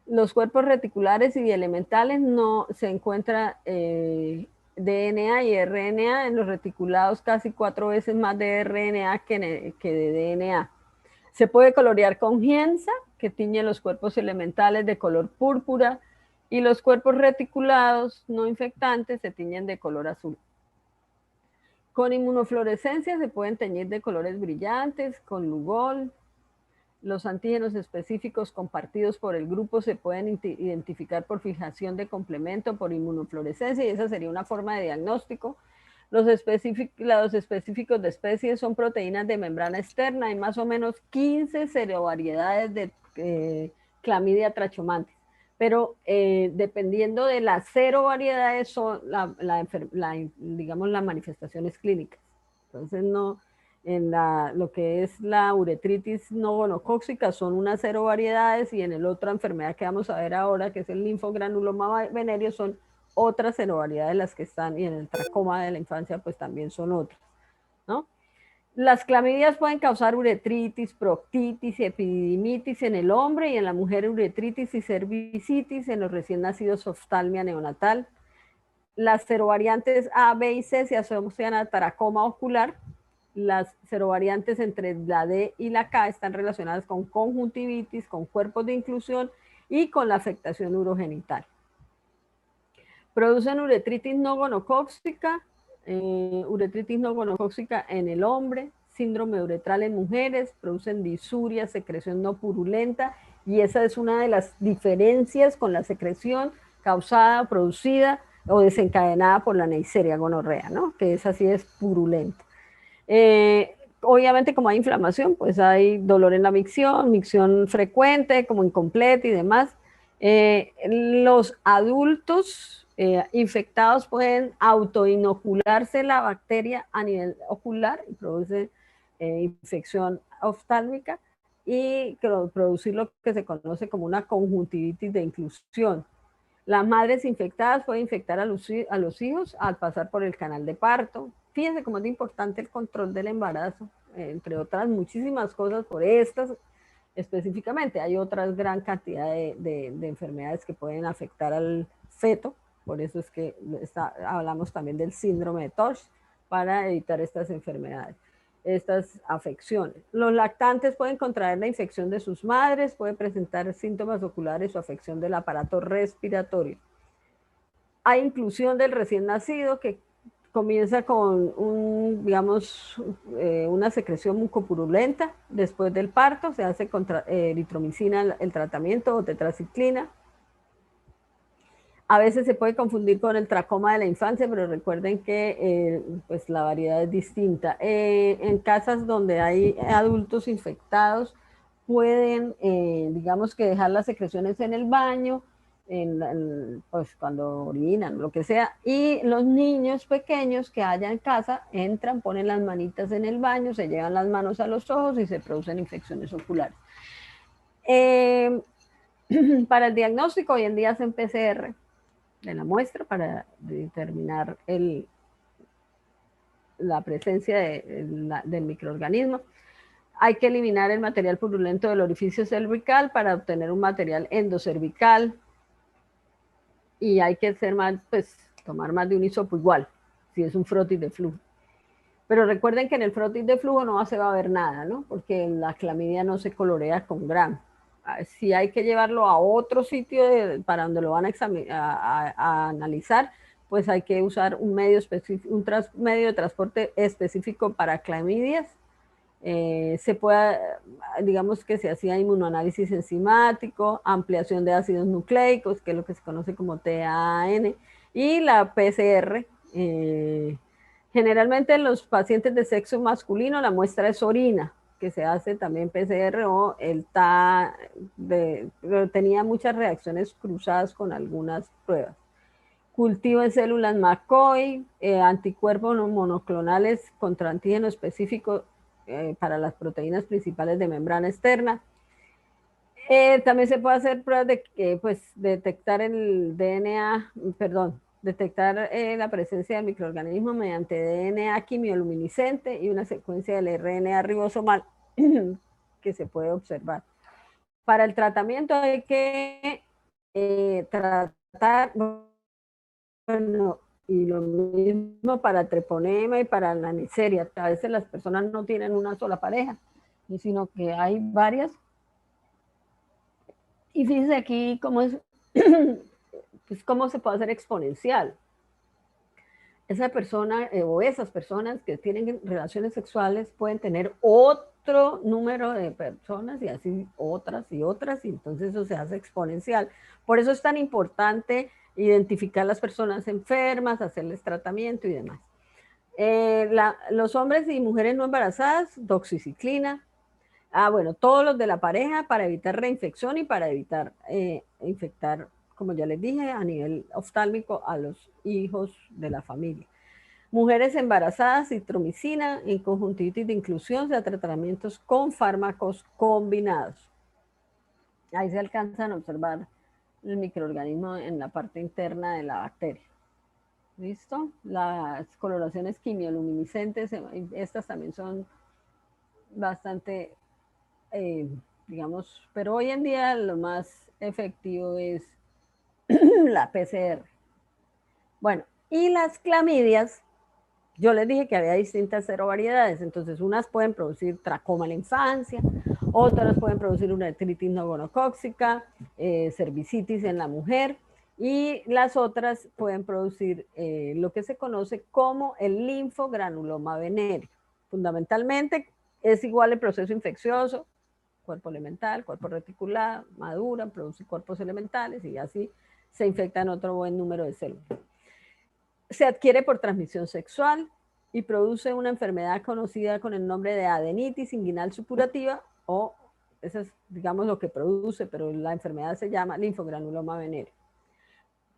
Speaker 3: Los cuerpos reticulares y elementales no se encuentra DNA y RNA en los reticulados, casi 4 veces más de RNA que de DNA. Se puede colorear con gienza, que tiñe los cuerpos elementales de color púrpura, y los cuerpos reticulados no infectantes se tiñen de color azul. Con inmunofluorescencia se pueden teñir de colores brillantes, con Lugol. Los antígenos específicos compartidos por el grupo se pueden identificar por fijación de complemento, por inmunofluorescencia, y esa sería una forma de diagnóstico. Los específicos de especies son proteínas de membrana externa. Hay más o menos 15 serovariedades de clamidia trachomantis. Pero dependiendo de las serovariedades son digamos, las manifestaciones clínicas. Entonces, lo que es la uretritis no gonocóxica son unas serovariedades y en el otra enfermedad que vamos a ver ahora, que es el linfogranuloma venéreo, son otras serovariedades las que están, y en el tracoma de la infancia pues también son otras, ¿no? Las clamidias pueden causar uretritis, proctitis y epididimitis en el hombre, y en la mujer uretritis y cervicitis, en los recién nacidos oftalmia neonatal. Las serovariantes A, B y C se asocian a tracoma ocular. Las serovariantes entre la D y la K están relacionadas con conjuntivitis, con cuerpos de inclusión y con la afectación urogenital. Producen uretritis no gonocóxica en el hombre, síndrome uretral en mujeres, producen disuria, secreción no purulenta, y esa es una de las diferencias con la secreción causada, producida o desencadenada por la Neisseria gonorrea, ¿no? Que esa sí es purulenta. Obviamente, como hay inflamación, pues hay dolor en la micción frecuente, como incompleta y demás. Los adultos infectados pueden autoinocularse la bacteria a nivel ocular y produce infección oftálmica y producir lo que se conoce como una conjuntivitis de inclusión. Las madres infectadas pueden infectar a los hijos al pasar por el canal de parto. Fíjense cómo es importante el control del embarazo, entre otras muchísimas cosas por estas específicamente. Hay otras gran cantidad de enfermedades que pueden afectar al feto, por eso es que hablamos también del síndrome de Torch para evitar estas enfermedades, estas afecciones. Los lactantes pueden contraer la infección de sus madres, pueden presentar síntomas oculares o afección del aparato respiratorio. Hay inclusión del recién nacido que comienza con una secreción mucopurulenta. Después del parto se hace con eritromicina el tratamiento o tetraciclina. A veces se puede confundir con el tracoma de la infancia, pero recuerden que pues la variedad es distinta. En casas donde hay adultos infectados pueden, digamos que dejar las secreciones en el baño, pues cuando orinan, lo que sea, y los niños pequeños que haya en casa entran, ponen las manitas en el baño, se llevan las manos a los ojos y se producen infecciones oculares. Eh, para el diagnóstico hoy en día hacen PCR de la muestra para determinar la presencia del microorganismo. Hay que eliminar el material purulento del orificio cervical para obtener un material endocervical y hay que hacer más, pues, tomar más de un hisopo igual, si es un frotis de flujo. Pero recuerden que en el frotis de flujo no se va a ver nada, ¿no? Porque la clamidia no se colorea con grano. Si hay que llevarlo a otro sitio para donde lo van a analizar, pues hay que usar un medio, medio de transporte específico para clamidias. Se puede, digamos que se hacía inmunoanálisis enzimático, ampliación de ácidos nucleicos, que es lo que se conoce como TAN, y la PCR. Generalmente en los pacientes de sexo masculino la muestra es orina, que se hace también PCR o el TA, pero tenía muchas reacciones cruzadas con algunas pruebas. Cultivo en células McCoy, anticuerpos monoclonales contra antígeno específico para las proteínas principales de membrana externa. También se puede hacer pruebas de pues, detectar el DNA, perdón, detectar la presencia del microorganismo mediante DNA quimioluminiscente y una secuencia del RNA ribosomal que se puede observar. Para el tratamiento hay que tratar, bueno, y lo mismo para el treponema y para la neisseria. A veces las personas no tienen una sola pareja, sino que hay varias. Y fíjense aquí cómo es, pues cómo se puede hacer exponencial. Esa persona o esas personas que tienen relaciones sexuales pueden tener otro número de personas y así otras y otras, y entonces eso se hace exponencial. Por eso es tan importante identificar las personas enfermas, hacerles tratamiento y demás. Los hombres y mujeres no embarazadas, doxiciclina. Bueno, todos los de la pareja para evitar reinfección y para evitar infectar, como ya les dije, a nivel oftálmico a los hijos de la familia. Mujeres embarazadas, citromicina, en conjuntivitis de inclusión, o sea, tratamientos con fármacos combinados. Ahí se alcanzan a observar el microorganismo en la parte interna de la bacteria. ¿Listo? Las coloraciones quimioluminiscentes, estas también son bastante, digamos, pero hoy en día lo más efectivo es la PCR. Bueno, y las clamidias, yo les dije que había distintas serovariedades, entonces unas pueden producir tracoma en la infancia, otras pueden producir una artritis no gonocóxica, cervicitis en la mujer, y las otras pueden producir lo que se conoce como el linfogranuloma venéreo. Fundamentalmente es igual el proceso infeccioso, cuerpo elemental, cuerpo reticular, maduran, producen cuerpos elementales y así se infectan otro buen número de células. Se adquiere por transmisión sexual y produce una enfermedad conocida con el nombre de adenitis inguinal supurativa, o eso es, digamos, lo que produce, pero la enfermedad se llama linfogranuloma venéreo.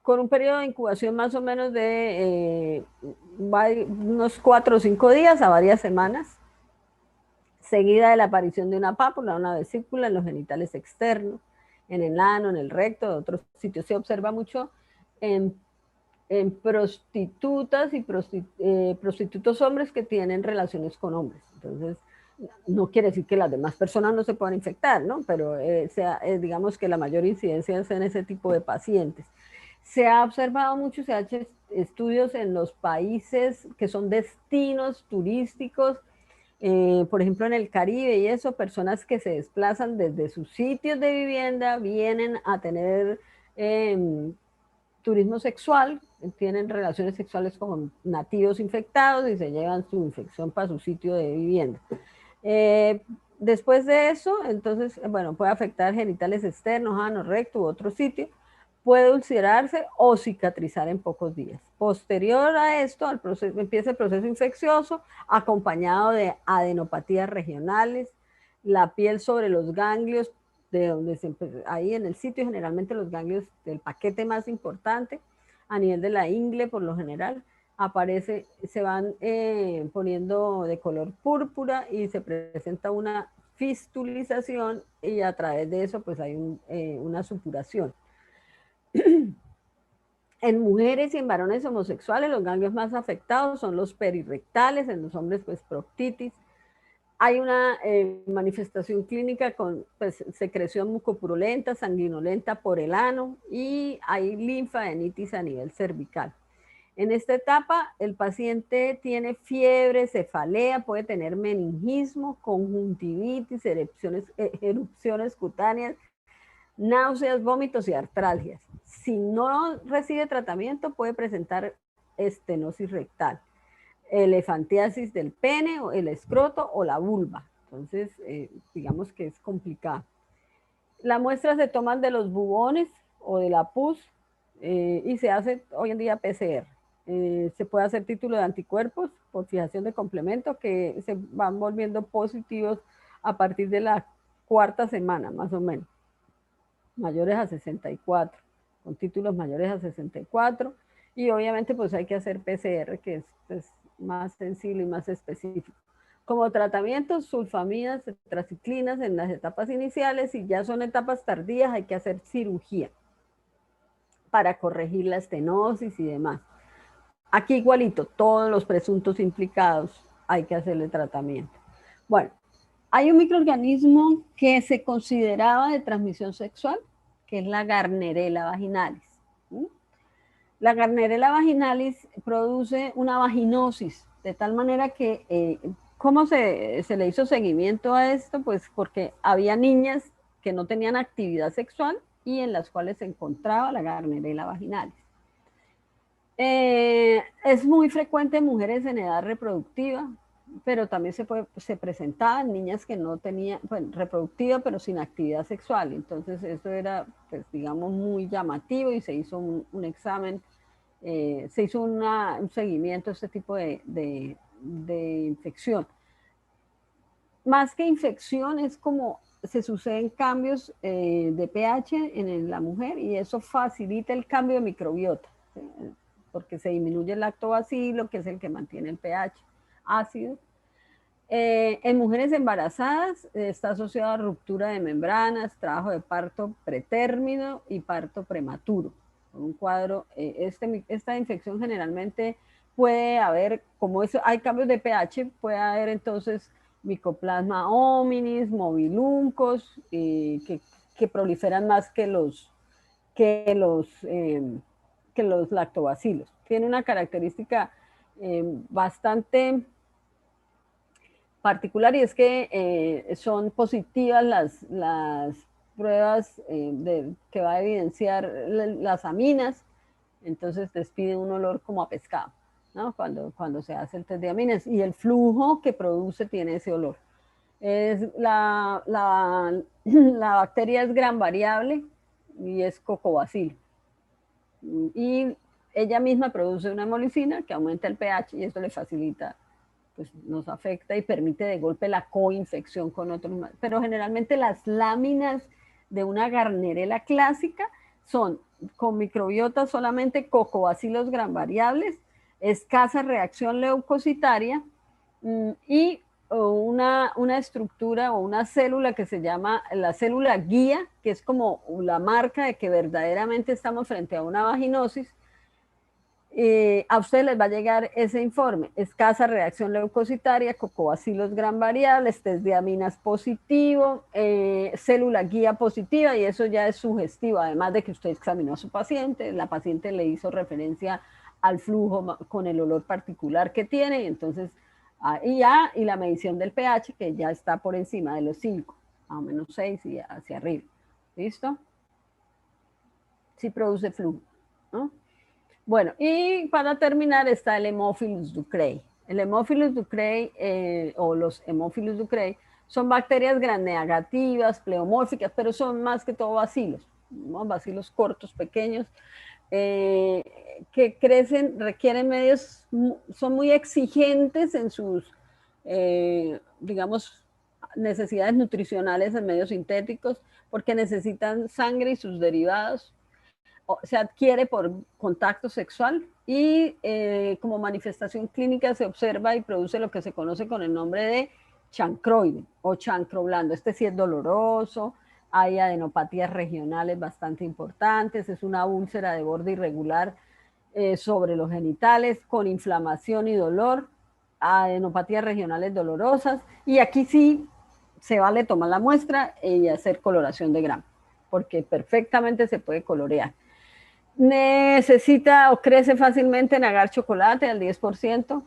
Speaker 3: Con un periodo de incubación más o menos de unos 4 o 5 días a varias semanas, seguida de la aparición de una pápula, una vesícula en los genitales externos, en el ano, en el recto, de otros sitios. Se observa mucho en prostitutas y prostitutos hombres que tienen relaciones con hombres. Entonces, no quiere decir que las demás personas no se puedan infectar, ¿no? Pero digamos que la mayor incidencia es en ese tipo de pacientes. Se ha observado mucho, se ha hecho estudios en los países que son destinos turísticos, por ejemplo en el Caribe y eso, personas que se desplazan desde sus sitios de vivienda, vienen a tener turismo sexual, tienen relaciones sexuales con nativos infectados y se llevan su infección para su sitio de vivienda. Después de eso, entonces, bueno, puede afectar genitales externos, ano, recto u otro sitio, puede ulcerarse o cicatrizar en pocos días. Posterior a esto, empieza el proceso infeccioso acompañado de adenopatías regionales, la piel sobre los ganglios, de donde ahí en el sitio, generalmente los ganglios del paquete más importante, a nivel de la ingle por lo general, se van poniendo de color púrpura y se presenta una fistulización y a través de eso pues hay una supuración. En mujeres y en varones homosexuales los ganglios más afectados son los perirrectales, en los hombres pues proctitis. Hay una manifestación clínica con pues, secreción mucopurulenta, sanguinolenta por el ano y hay linfadenititis a nivel cervical. En esta etapa, el paciente tiene fiebre, cefalea, puede tener meningismo, conjuntivitis, erupciones cutáneas, náuseas, vómitos y artralgias. Si no recibe tratamiento, puede presentar estenosis rectal, elefantiasis del pene, o el escroto o la vulva. Entonces, digamos que es complicado. Las muestras se toman de los bubones o de la pus y se hace hoy en día PCR. Se puede hacer título de anticuerpos por fijación de complemento que se van volviendo positivos a partir de la cuarta semana, más o menos, mayores a 64, con títulos mayores a 64, y obviamente pues hay que hacer PCR, que es pues, más sensible y más específico. Como tratamientos, sulfamidas, tetraciclinas en las etapas iniciales, y ya son etapas tardías, hay que hacer cirugía para corregir la estenosis y demás. Aquí igualito, todos los presuntos implicados hay que hacerle tratamiento. Bueno, hay un microorganismo que se consideraba de transmisión sexual, que es la Gardnerella vaginalis. La Gardnerella vaginalis produce una vaginosis, de tal manera que, ¿cómo se le hizo seguimiento a esto? Pues porque había niñas que no tenían actividad sexual y en las cuales se encontraba la Gardnerella vaginalis. Es muy frecuente en mujeres en edad reproductiva, pero también se presentaba en niñas que no tenían, bueno, reproductiva, pero sin actividad sexual. Entonces, eso era, pues, digamos, muy llamativo y se hizo un examen, se hizo un seguimiento a este tipo de infección. Más que infección, es como se suceden cambios de pH en la mujer y eso facilita el cambio de microbiota, porque se disminuye el lactobacilo, que es el que mantiene el pH ácido. En mujeres embarazadas está asociado a ruptura de membranas, trabajo de parto pretérmino y parto prematuro. Un cuadro, esta infección generalmente puede haber, como hay cambios de pH, puede haber entonces Mycoplasma hominis, mobiluncos, que proliferan más que los, eh, que los lactobacilos. Tiene una característica bastante particular y es que son positivas las pruebas que va a evidenciar las aminas, entonces despide un olor como a pescado, ¿no? Cuando se hace el test de aminas y el flujo que produce tiene ese olor. La bacteria es gran variable y es cocobacilo. Y ella misma produce una hemolicina que aumenta el pH y esto le facilita, pues nos afecta y permite de golpe la coinfección con otros. Pero generalmente las láminas de una Gardnerella clásica son con microbiota solamente cocobacilos gran variables, escasa reacción leucocitaria y una estructura o una célula que se llama la célula guía, que es como la marca de que verdaderamente estamos frente a una vaginosis. A ustedes les va a llegar ese informe: escasa reacción leucocitaria, cocobacilos gran variables, test de aminas positivo, célula guía positiva, y eso ya es sugestivo, además de que usted examinó a su paciente, la paciente le hizo referencia al flujo con el olor particular que tiene, y entonces, y la medición del pH, que ya está por encima de los 5, más o menos 6 y hacia arriba. ¿Listo? Sí produce flujo, ¿no? Bueno, y para terminar está el Haemophilus ducreyi. El Haemophilus ducreyi o los Haemophilus ducreyi son bacterias gram negativas, pleomórficas, pero son más que todo bacilos, ¿no? Bacilos cortos, pequeños, que crecen, requieren medios, son muy exigentes en sus, digamos, necesidades nutricionales en medios sintéticos, porque necesitan sangre y sus derivados. Se adquiere por contacto sexual y como manifestación clínica se observa y produce lo que se conoce con el nombre de chancroide o chancro blando. Este sí es doloroso, hay adenopatías regionales bastante importantes, es una úlcera de borde irregular sobre los genitales con inflamación y dolor, adenopatías regionales dolorosas, y aquí sí se vale tomar la muestra y hacer coloración de gramo, porque perfectamente se puede colorear. Necesita o crece fácilmente en agar chocolate al 10%,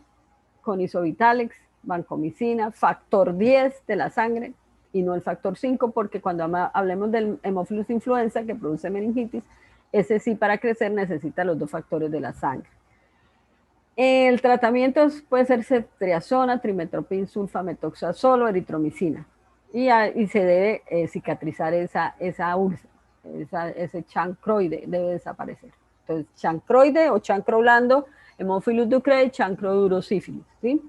Speaker 3: con isobitalex, vancomicina, factor 10 de la sangre y no el factor 5, porque cuando hablemos del Haemophilus influenza que produce meningitis, ese sí para crecer necesita los dos factores de la sangre. El tratamiento puede ser ceftriaxona, trimetoprim, sulfamethoxazol o eritromicina. Y se debe cicatrizar esa úlcera, ese chancroide debe desaparecer. Entonces, chancroide o chancro blando, Haemophilus ducreyi, chancro duro, sífilis, ¿sí?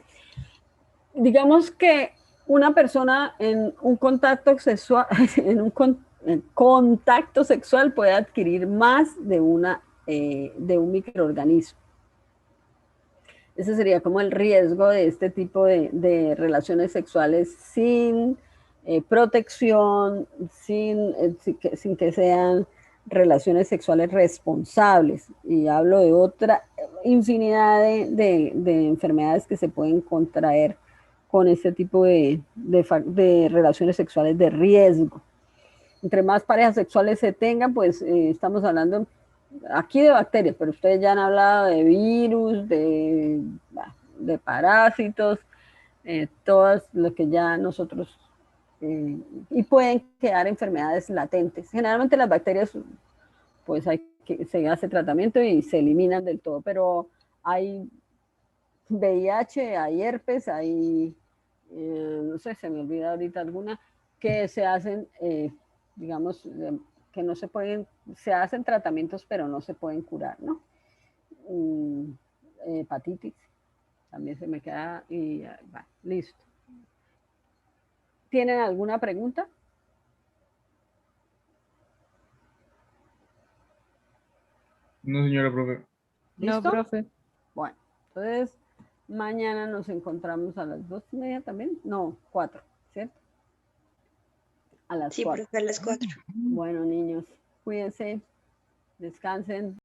Speaker 3: Digamos que una persona en un contacto sexual, en contacto sexual puede adquirir más de un microorganismo. Ese sería como el riesgo de este tipo de relaciones sexuales sin protección, sin que sean relaciones sexuales responsables. Y hablo de otra infinidad de enfermedades que se pueden contraer con este tipo de relaciones sexuales de riesgo. Entre más parejas sexuales se tengan, pues estamos hablando aquí de bacterias, pero ustedes ya han hablado de virus, de parásitos, todas lo que ya nosotros, y pueden quedar enfermedades latentes. Generalmente las bacterias, pues se hace tratamiento y se eliminan del todo, pero hay VIH, hay herpes, hay, no sé, se me olvida ahorita alguna, que se hacen, digamos, que no se pueden, se hacen tratamientos, pero no se pueden curar, ¿no? Hepatitis, también se me queda, y va, listo. ¿Tienen alguna pregunta?
Speaker 1: No, señora profe.
Speaker 3: ¿Listo?
Speaker 2: No, profe.
Speaker 3: Bueno, entonces mañana nos encontramos a las 2:30 también. No, 4, ¿cierto? A las
Speaker 4: Sí,
Speaker 3: 4.
Speaker 4: profe, a las 4.
Speaker 3: Bueno, niños, cuídense, descansen.